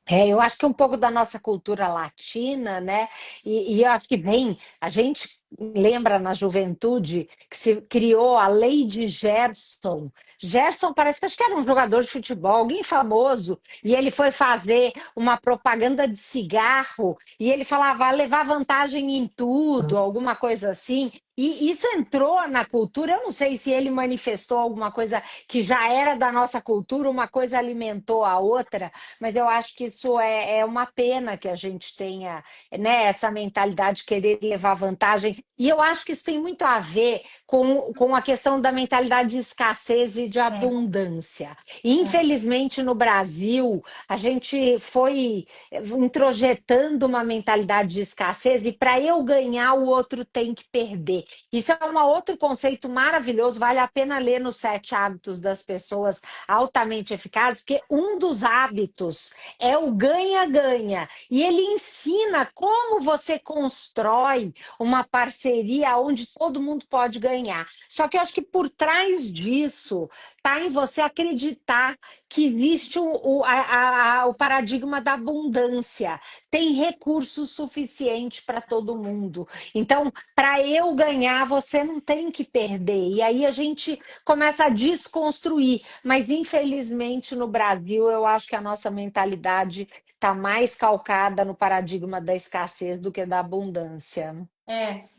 Eu acho que um pouco da nossa cultura latina, né? E eu acho que vem, a gente lembra na juventude que se criou a lei de Gerson. Gerson parece que acho que era um jogador de futebol, alguém famoso, e ele foi fazer uma propaganda de cigarro e ele falava "Vai levar vantagem em tudo, alguma coisa assim. E isso entrou na cultura. Eu não sei se ele manifestou alguma coisa que já era da nossa cultura, uma coisa alimentou a outra, mas eu acho que isso é uma pena que a gente tenha, né, essa mentalidade de querer levar vantagem. E eu acho que isso tem muito a ver com a questão da mentalidade de escassez e de É, abundância. é, Infelizmente, no Brasil, a gente foi introjetando uma mentalidade de escassez e para eu ganhar, o outro tem que perder. Isso é um outro conceito maravilhoso, vale a pena ler nos Sete Hábitos das Pessoas Altamente Eficazes, porque um dos hábitos é o ganha-ganha. E ele ensina como você constrói uma parceria onde todo mundo pode ganhar. Só que eu acho que por trás disso está em você acreditar que existe o paradigma da abundância. Tem recursos suficientes para todo mundo. Então, para eu ganhar, você não tem que perder. E aí a gente começa a desconstruir. Mas, infelizmente, no Brasil, eu acho que a nossa mentalidade está mais calcada no paradigma da escassez do que da abundância.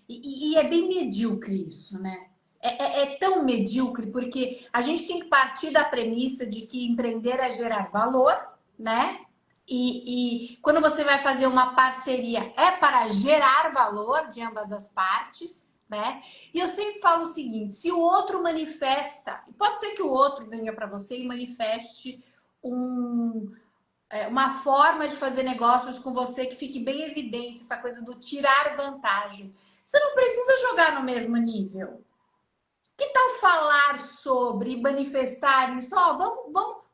e é bem medíocre isso, né? É tão medíocre porque a gente tem que partir da premissa de que empreender é gerar valor, né? E quando você vai fazer uma parceria, é para gerar valor de ambas as partes, né? E eu sempre falo o seguinte: se o outro manifesta, pode ser que o outro venha para você e manifeste um, uma forma de fazer negócios com você que fique bem evidente, essa coisa do tirar vantagem. Você não precisa jogar no mesmo nível. Que tal falar sobre e manifestar isso? Ó,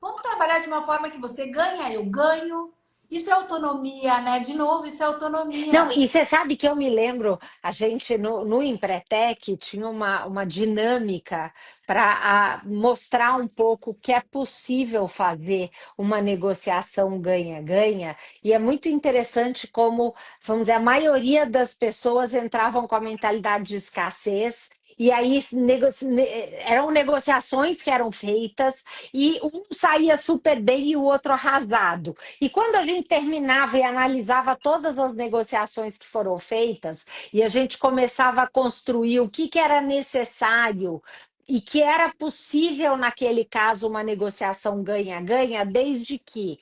vamos trabalhar de uma forma que você ganha, eu ganho. Isso é autonomia, né? De novo, isso é Não, autonomia. e você sabe que eu me lembro, a gente no Empretec tinha uma dinâmica para mostrar um pouco que é possível fazer uma negociação ganha-ganha, e é muito interessante como, vamos dizer, a maioria das pessoas entravam com a mentalidade de escassez. E aí eram negociações que eram feitas e um saía super bem e o outro arrasado. E quando a gente terminava e analisava todas as negociações que foram feitas, e a gente começava a construir o que era necessário e que era possível, naquele caso, uma negociação ganha-ganha, desde que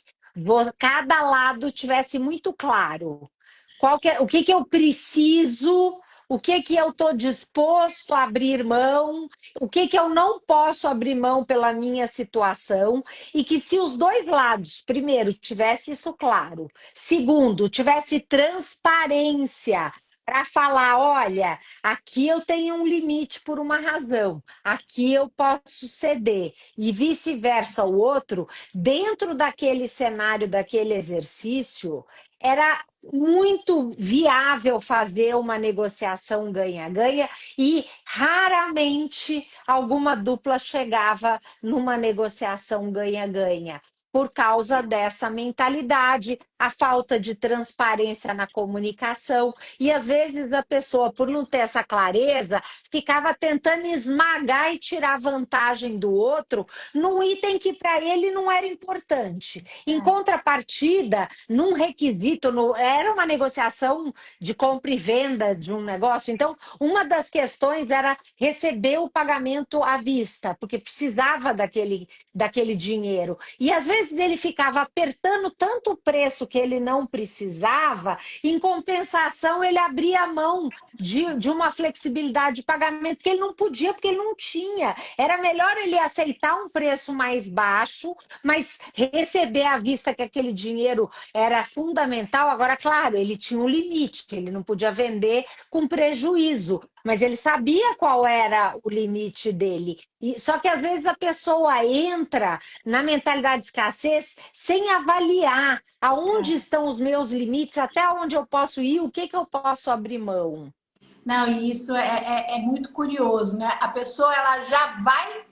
cada lado tivesse muito claro o que eu preciso, o que eu estou disposto a abrir mão, o que eu não posso abrir mão pela minha situação, e que se os dois lados, primeiro, tivesse isso claro, segundo, tivesse transparência para falar, olha, aqui eu tenho um limite por uma razão, aqui eu posso ceder, e vice-versa o outro, dentro daquele cenário, daquele exercício, era muito viável fazer uma negociação ganha-ganha e raramente alguma dupla chegava numa negociação ganha-ganha. Por causa dessa mentalidade, a falta de transparência na comunicação, e às vezes a pessoa, por não ter essa clareza, ficava tentando esmagar e tirar vantagem do outro num item que para ele não era importante. Em É, contrapartida, num requisito, era uma negociação de compra e venda de um negócio, então uma das questões era receber o pagamento à vista, porque precisava daquele dinheiro. E às vezes ele ficava apertando tanto o preço que ele não precisava, em compensação ele abria mão de uma flexibilidade de pagamento que ele não podia, porque ele não tinha. Era melhor ele aceitar um preço mais baixo, mas receber à vista que aquele dinheiro era fundamental. Agora, claro, ele tinha um limite, ele não podia vender com prejuízo, mas ele sabia qual era o limite dele. Só que às vezes a pessoa entra na mentalidade de escassez sem avaliar aonde é. estão os meus limites, até onde eu posso ir, o que eu posso abrir mão. Não, e isso é muito curioso, né? A pessoa ela já vai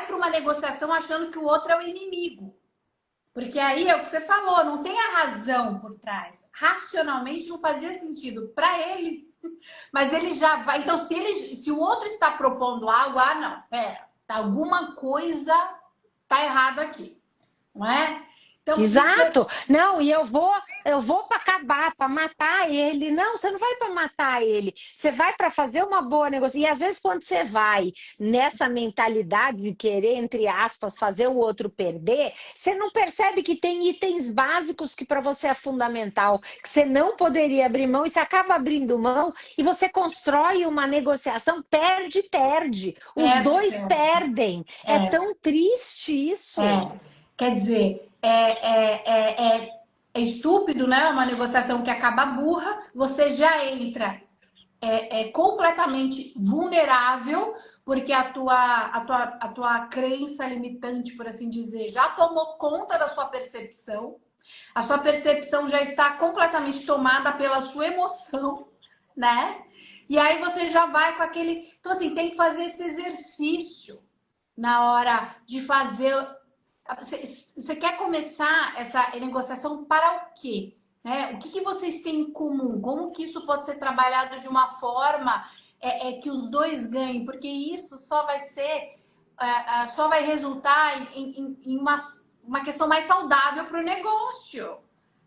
para uma negociação achando que o outro é o inimigo. Porque aí é o que você falou, não tem a razão por trás. Racionalmente não fazia sentido para ele, mas ele já vai. Então, se o outro está propondo algo, ah, não, pera, tá alguma coisa tá errado aqui, não é? Então, se Exato. Não, e eu vou para acabar, para matar ele. Não, você não vai para matar ele. Você vai para fazer uma boa negociação. E às vezes quando você vai nessa mentalidade de querer, entre aspas, fazer o outro perder, você não percebe que tem itens básicos que para você é fundamental, que você não poderia abrir mão e você acaba abrindo mão e você constrói uma negociação perde-perde. Os perde, dois perde. perdem. É É, tão triste isso. é. Quer dizer, é estúpido, né? Uma negociação que acaba burra, você já entra completamente vulnerável, porque a tua crença limitante, por assim dizer, já tomou conta da sua percepção. A sua percepção já está completamente tomada pela sua emoção, né? E aí você já vai com aquele. Então, assim, tem que fazer esse exercício na hora de fazer. Você quer começar essa negociação para o quê? Né? O que vocês têm em comum? Como que isso pode ser trabalhado de uma forma que os dois ganhem? Porque isso só vai ser, só vai resultar em uma questão mais saudável para o negócio.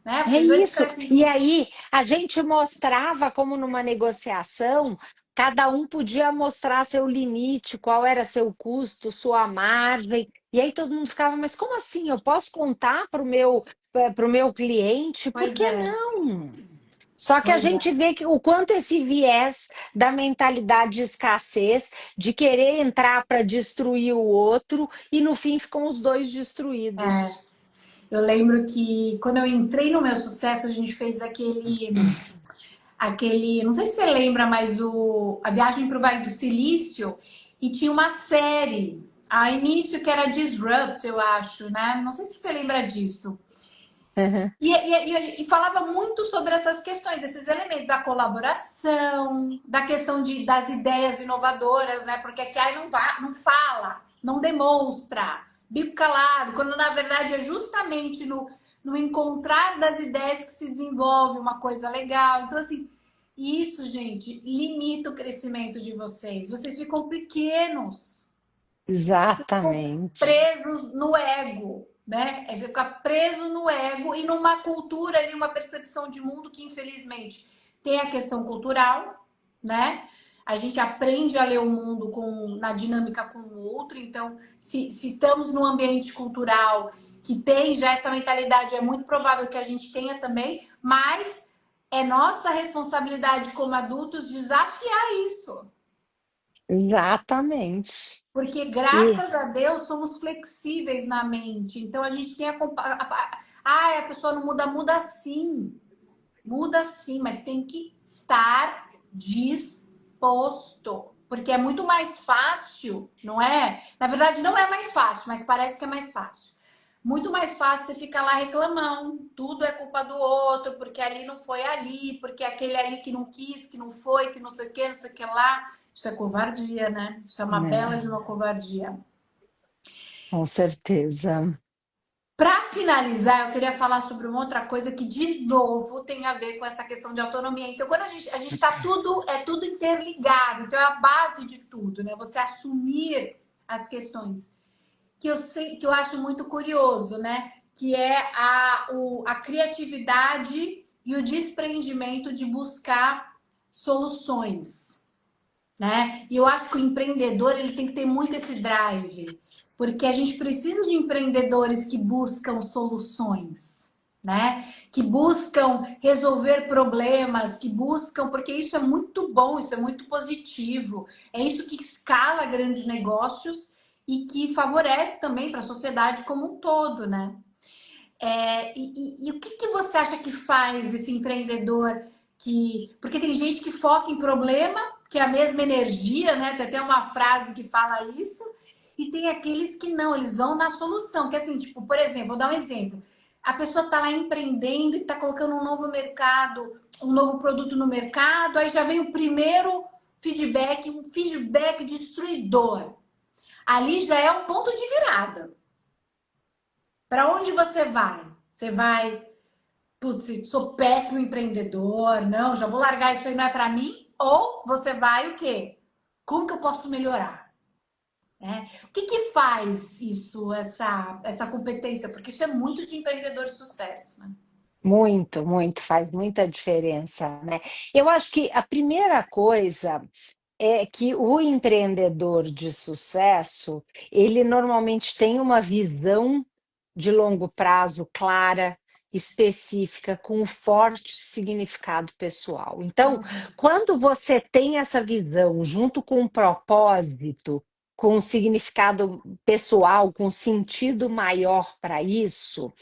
Né? É Vocês dois isso. crescem. E aí a gente mostrava como numa negociação, cada um podia mostrar seu limite, qual era seu custo, sua margem. E aí todo mundo ficava, mas como assim? Eu posso contar para o meu cliente? Por Pois que é, não? Só que a pois gente é. vê que o quanto esse viés da mentalidade de escassez, de querer entrar para destruir o outro, e no fim ficam os dois destruídos. Eu lembro que quando eu entrei no meu sucesso, a gente fez aquele, não sei se você lembra, mas a viagem para o Vale do Silício e tinha uma série, a início que era Disrupt, eu acho, né? Não sei se você lembra disso. E falava muito sobre essas questões, esses elementos da colaboração, da questão das ideias inovadoras, né? Porque aqui aí não fala, não demonstra, bico calado, quando na verdade é justamente no encontrar das ideias que se desenvolve uma coisa legal. Então, assim, isso, gente, limita o crescimento de vocês. Vocês ficam pequenos, ficam Exatamente. presos no ego, né? Você fica preso no ego e numa cultura ali, uma percepção de mundo que, infelizmente, tem a questão cultural, né? A gente aprende a ler o mundo na dinâmica com o outro. Então, se estamos num ambiente cultural que tem já essa mentalidade, é muito provável que a gente tenha também, mas é nossa responsabilidade como adultos desafiar isso. Exatamente. Porque, E graças a Deus, somos flexíveis na mente. Então, a gente tem a pessoa não muda, muda sim. Muda sim, mas tem que estar disposto. Porque é muito mais fácil, não é? Na verdade, não é mais fácil, mas parece que é mais fácil. Muito mais fácil você ficar lá reclamando. Tudo é culpa do outro, porque ali não foi ali, porque aquele ali que não quis, que não foi, que não sei o que, não sei o que lá. Isso é covardia, né? Isso é uma bela de né, uma covardia. com certeza. Para finalizar, eu queria falar sobre uma outra coisa que, de novo, tem a ver com essa questão de autonomia. Então, quando a gente está tudo interligado, então é a base de tudo, né? Você assumir as questões que eu sei, que eu acho muito curioso, né? Que é a criatividade e o desprendimento de buscar soluções, né? E eu acho que o empreendedor ele tem que ter muito esse drive, porque a gente precisa de empreendedores que buscam soluções, né? Que buscam resolver problemas, que buscam, porque isso é muito bom, isso é muito positivo, é isso que escala grandes negócios e que favorece também para a sociedade como um todo, né? E o que você acha que faz esse empreendedor que. Porque tem gente que foca em problema, que é a mesma energia, né? Tem até uma frase que fala isso, e tem aqueles que não, eles vão na solução. Que é assim, tipo, por exemplo, vou dar um exemplo. A pessoa está lá empreendendo e está colocando um novo mercado, um novo produto no mercado, aí já vem o primeiro feedback, um feedback destruidor. Ali já é um ponto de virada. Para onde você vai? Você vai, putz, sou péssimo empreendedor, não, já vou largar isso aí, não é para mim? Ou você vai o quê? Como que eu posso melhorar? né? O que que faz isso, essa competência? Porque isso é muito de empreendedor de sucesso, né? Muito, muito, faz muita diferença, né? Eu acho que a primeira coisa é que o empreendedor de sucesso, ele normalmente tem uma visão de longo prazo clara, específica, com um forte significado pessoal. Então, Uhum. quando você tem essa visão junto com um propósito, com um significado pessoal, com um sentido maior para isso,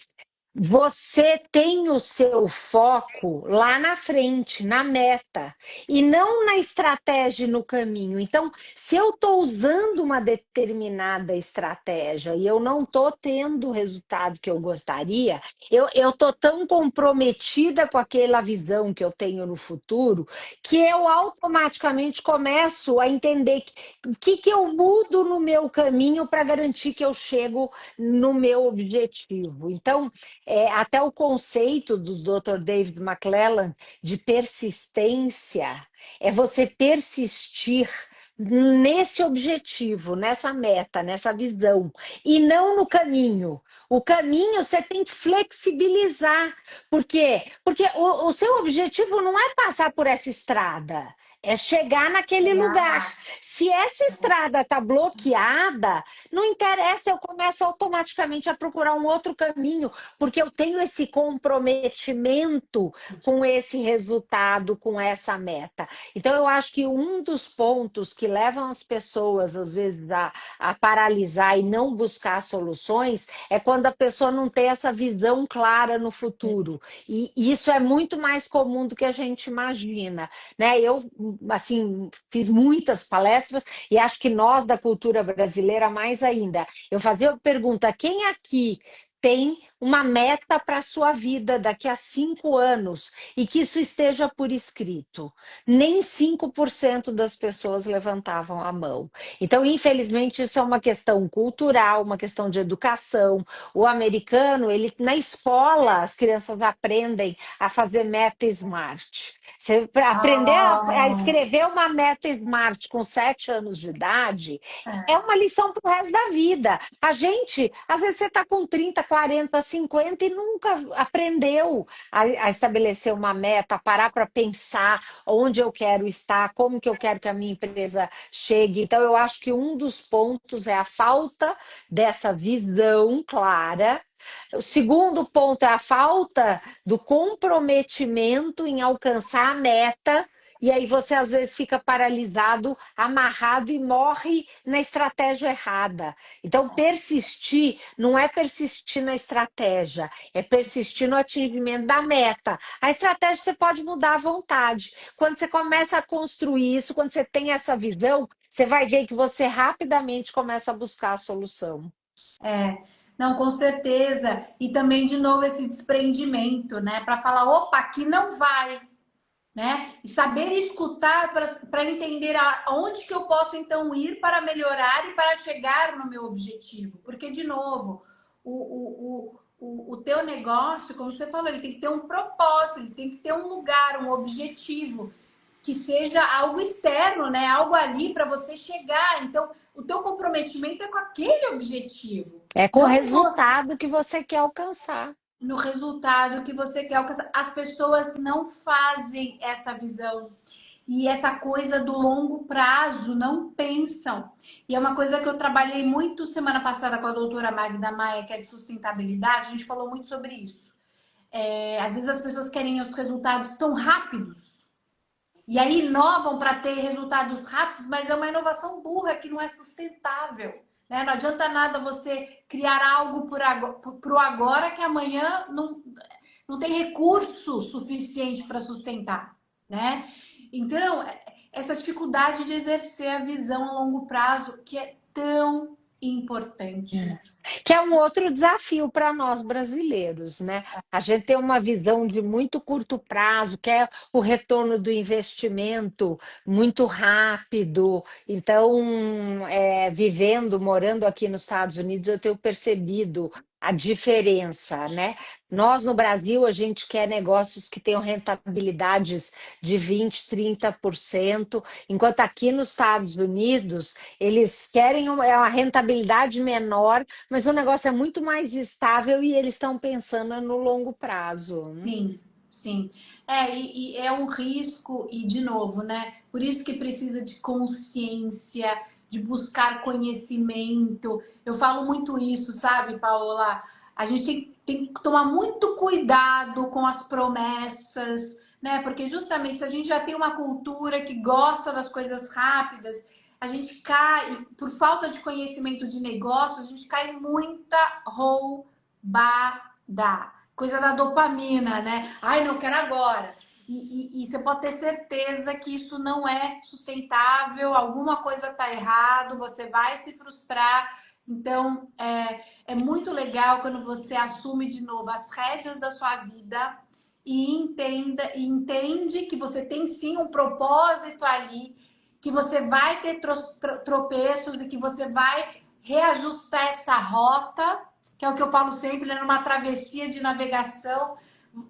você tem o seu foco lá na frente, na meta, e não na estratégia e no caminho. Então, se eu estou usando uma determinada estratégia e eu não estou tendo o resultado que eu gostaria, eu estou tão comprometida com aquela visão que eu tenho no futuro que eu automaticamente começo a entender que eu mudo no meu caminho para garantir que eu chego no meu objetivo. Então, até o conceito do Dr. David McClelland de persistência é você persistir nesse objetivo, nessa meta, nessa visão, e não no caminho. O caminho você tem que flexibilizar. Por quê? Porque o seu objetivo não é passar por essa estrada, é chegar naquele Chegar lugar. lá. Se essa estrada está bloqueada, não interessa, eu começo automaticamente a procurar um outro caminho, porque eu tenho esse comprometimento com esse resultado, com essa meta. Então, eu acho que um dos pontos que levam as pessoas, às vezes, a paralisar e não buscar soluções é quando a pessoa não tem essa visão clara no futuro. E isso é muito mais comum do que a gente imagina, né? Eu, assim, fiz muitas palestras e acho que nós, da cultura brasileira, mais ainda. Eu fazia a pergunta: quem aqui tem uma meta para a sua vida daqui a 5 anos e que isso esteja por escrito? Nem 5% das pessoas levantavam a mão. Então, infelizmente, isso é uma questão cultural, uma questão de educação. O americano, ele na escola, as crianças aprendem a fazer meta smart. Você aprender a Ah, escrever uma meta smart com 7 anos de idade é é. uma lição para o resto da vida. A gente, às vezes, você está com 30, 40, 50 e nunca aprendeu a estabelecer uma meta, a parar para pensar onde eu quero estar, como que eu quero que a minha empresa chegue. Então, eu acho que um dos pontos é a falta dessa visão clara. O segundo ponto é a falta do comprometimento em alcançar a meta. E aí você às vezes fica paralisado, amarrado e morre na estratégia errada. Então, persistir não é persistir na estratégia, é persistir no atingimento da meta. A estratégia você pode mudar à vontade. Quando você começa a construir isso, quando você tem essa visão, você vai ver que você rapidamente começa a buscar a solução. É, não, com certeza. E também, de novo, esse desprendimento, né? Para falar, opa, aqui não vai, né? E saber escutar para entender aonde que eu posso então ir para melhorar e para chegar no meu objetivo. Porque, de novo, o teu negócio, como você falou, ele tem que ter um propósito, ele tem que ter um lugar, um objetivo que seja algo externo, né? Algo ali para você chegar. Então, o teu comprometimento é com aquele objetivo, É com o não com você, resultado que você quer alcançar. no resultado que você quer alcançar. As pessoas não fazem essa visão e essa coisa do longo prazo, não pensam. E é uma coisa que eu trabalhei muito semana passada com a doutora Magda Maia, que é de sustentabilidade, a gente falou muito sobre isso. Às vezes as pessoas querem os resultados tão rápidos. E aí inovam para ter resultados rápidos, mas é uma inovação burra que não é sustentável. Né? Não adianta nada você criar algo para o agora que amanhã não tem recurso suficiente para sustentar. Né? Então, essa dificuldade de exercer a visão a longo prazo, que é tão importante. Que é um outro desafio para nós brasileiros, né? A gente tem uma visão de muito curto prazo, que é o retorno do investimento muito rápido. Então, vivendo, morando aqui nos Estados Unidos, eu tenho percebido a diferença, né? Nós no Brasil a gente quer negócios que tenham rentabilidades de 20, 30%, enquanto aqui nos Estados Unidos eles querem uma rentabilidade menor, mas o negócio é muito mais estável e eles estão pensando no longo prazo, né? Sim, sim. E é um risco, e de novo, né? Por isso que precisa de consciência, de buscar conhecimento. Eu falo muito isso, sabe, Paola? A gente tem que tomar muito cuidado com as promessas, né? Porque justamente se a gente já tem uma cultura que gosta das coisas rápidas, a gente cai, por falta de conhecimento de negócios, a gente cai em muita roubada. Coisa da dopamina, né? Ai, não quero agora. E você pode ter certeza que isso não é sustentável, alguma coisa está errado, você vai se frustrar. Então, é muito legal quando você assume de novo as rédeas da sua vida e entende que você tem sim um propósito ali, que você vai ter tropeços e que você vai reajustar essa rota, que é o que eu falo sempre, né? Numa travessia de navegação,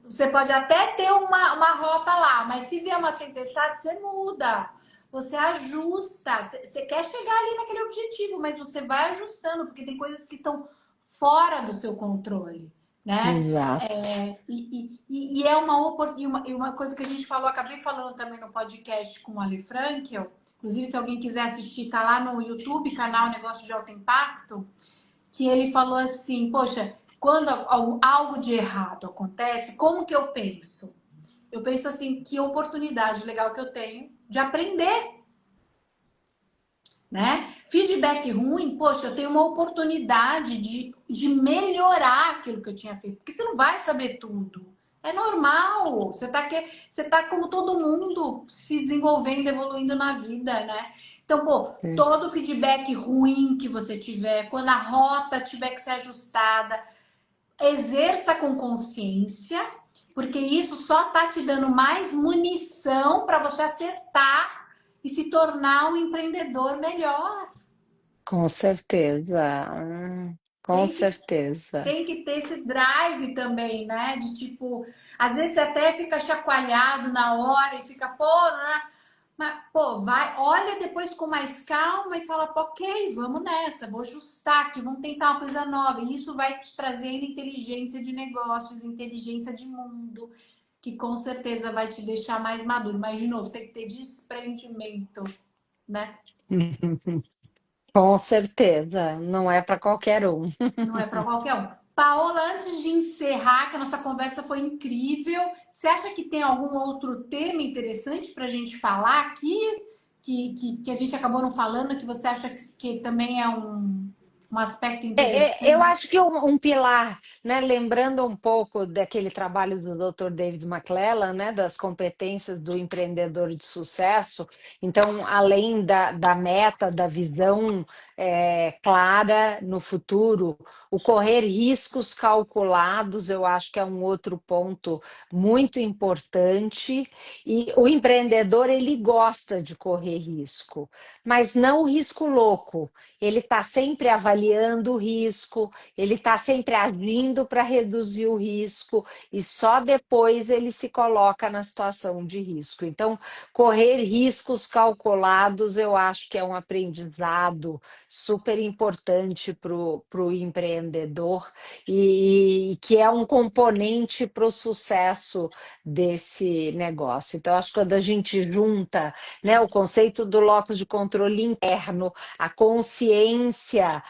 você pode até ter uma rota lá, mas se vier uma tempestade, você muda, você ajusta. Você quer chegar ali naquele objetivo, mas você vai ajustando, porque tem coisas que estão fora do seu controle, né? Exato. E é uma coisa que a gente falou, acabei falando também no podcast com o Ale Frankel. Inclusive, se alguém quiser assistir, tá lá no YouTube, canal Negócio de Alto Impacto, que ele falou assim, poxa, quando algo de errado acontece, como que eu penso? Eu penso assim, que oportunidade legal que eu tenho de aprender, né? Feedback ruim, poxa, eu tenho uma oportunidade de melhorar aquilo que eu tinha feito, porque você não vai saber tudo. É normal, você tá como todo mundo se desenvolvendo, evoluindo na vida, né? Então, pô, todo feedback ruim que você tiver, quando a rota tiver que ser ajustada, exerça com consciência, porque isso só tá te dando mais munição para você acertar e se tornar um empreendedor melhor. Com certeza, com Tem que, certeza. tem que ter esse drive também, né? De tipo, às vezes você até fica chacoalhado na hora e fica, pô, né? Mas, pô, vai, olha depois com mais calma e fala, pô, ok, vamos nessa, vou ajustar aqui, vamos tentar uma coisa nova. E isso vai te trazendo inteligência de negócios, inteligência de mundo, que com certeza vai te deixar mais maduro. Mas, de novo, tem que ter desprendimento, né? Com certeza, não é para qualquer um. Não é para qualquer um. Paola, antes de encerrar, que a nossa conversa foi incrível, você acha que tem algum outro tema interessante para a gente falar aqui, que a gente acabou não falando, que você acha que também é um aspecto Eu interessante? acho que um pilar, né, lembrando um pouco daquele trabalho do Dr. David McClellan, né, das competências do empreendedor de sucesso, então, além da meta, da visão clara no futuro, o correr riscos calculados, eu acho que é um outro ponto muito importante, e o empreendedor, ele gosta de correr risco, mas não o risco louco, ele está sempre avaliando o risco, ele está sempre agindo para reduzir o risco e só depois ele se coloca na situação de risco. Então, correr riscos calculados, eu acho que é um aprendizado super importante para o empreendedor e que é um componente para o sucesso desse negócio. Então, acho que quando a gente junta, né, o conceito do locus de controle interno, a consciência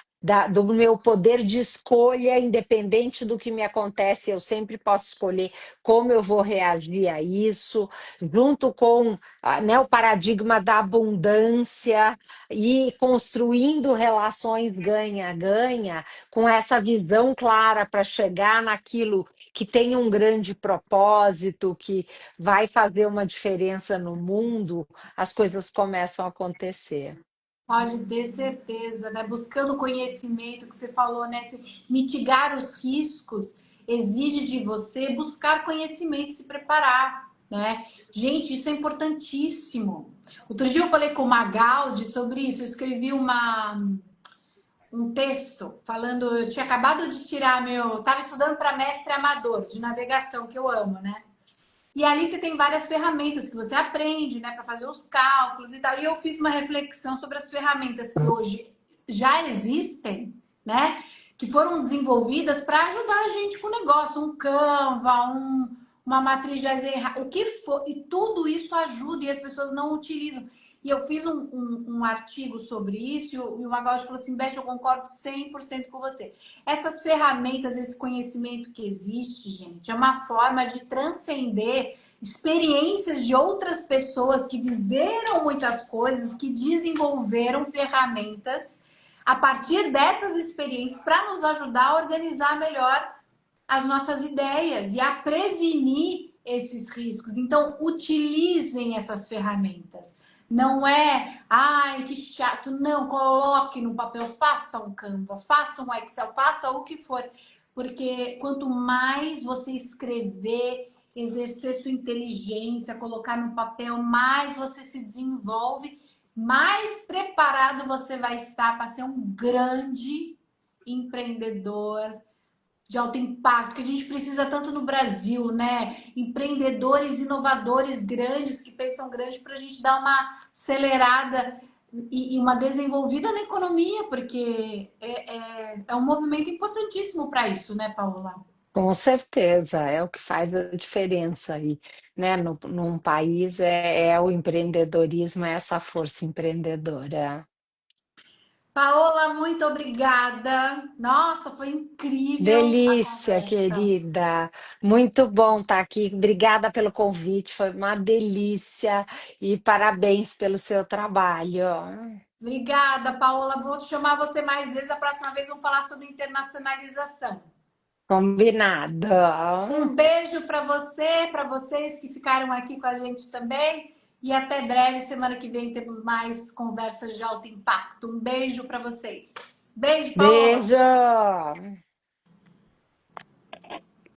do meu poder de escolha, independente do que me acontece, eu sempre posso escolher como eu vou reagir a isso, junto com né, o paradigma da abundância e construindo relações ganha-ganha, com essa visão clara para chegar naquilo que tem um grande propósito, que vai fazer uma diferença no mundo, as coisas começam a acontecer. Pode ter certeza, né? Buscando conhecimento, que você falou, né? Mitigar os riscos exige de você buscar conhecimento e se preparar, né? Gente, isso é importantíssimo. Outro dia eu falei com o Magaldi sobre isso, eu escrevi um texto falando, eu tinha acabado de tirar estava estudando para mestre amador de navegação, que eu amo, né? E ali você tem várias ferramentas que você aprende, né, para fazer os cálculos e tal. E eu fiz uma reflexão sobre as ferramentas que hoje já existem, né, que foram desenvolvidas para ajudar a gente com o negócio, um Canva, uma matriz de Eisenhower, o que for, e tudo isso ajuda e as pessoas não utilizam. E eu fiz um artigo sobre isso e o Magalhães falou assim, Beth, eu concordo 100% com você. Essas ferramentas, esse conhecimento que existe, gente, é uma forma de transcender experiências de outras pessoas que viveram muitas coisas, que desenvolveram ferramentas a partir dessas experiências para nos ajudar a organizar melhor as nossas ideias e a prevenir esses riscos. Então, utilizem essas ferramentas. Não é, ai, que chato. Não, coloque no papel, faça um Canva, faça um Excel, faça o que for. Porque quanto mais você escrever, exercer sua inteligência, colocar no papel, mais você se desenvolve, mais preparado você vai estar para ser um grande empreendedor de alto impacto, que a gente precisa tanto no Brasil, né? Empreendedores inovadores grandes, que pensam grande, para a gente dar uma acelerada e uma desenvolvida na economia, porque é um movimento importantíssimo para isso, né, Paula? Com certeza, é o que faz a diferença aí, né? Num país é o empreendedorismo, é essa força empreendedora. Paola, muito obrigada. Nossa, foi incrível a Delícia, conversa. querida. Muito bom estar aqui. Obrigada pelo convite, foi uma delícia e parabéns pelo seu trabalho. Obrigada, Paola. Vou chamar você mais vezes. A próxima vez vamos falar sobre internacionalização. Combinado. Um beijo para você, para vocês que ficaram aqui com a gente também. E até breve, semana que vem temos mais conversas de alto impacto. Um beijo para vocês. Beijo, Paola. Beijo.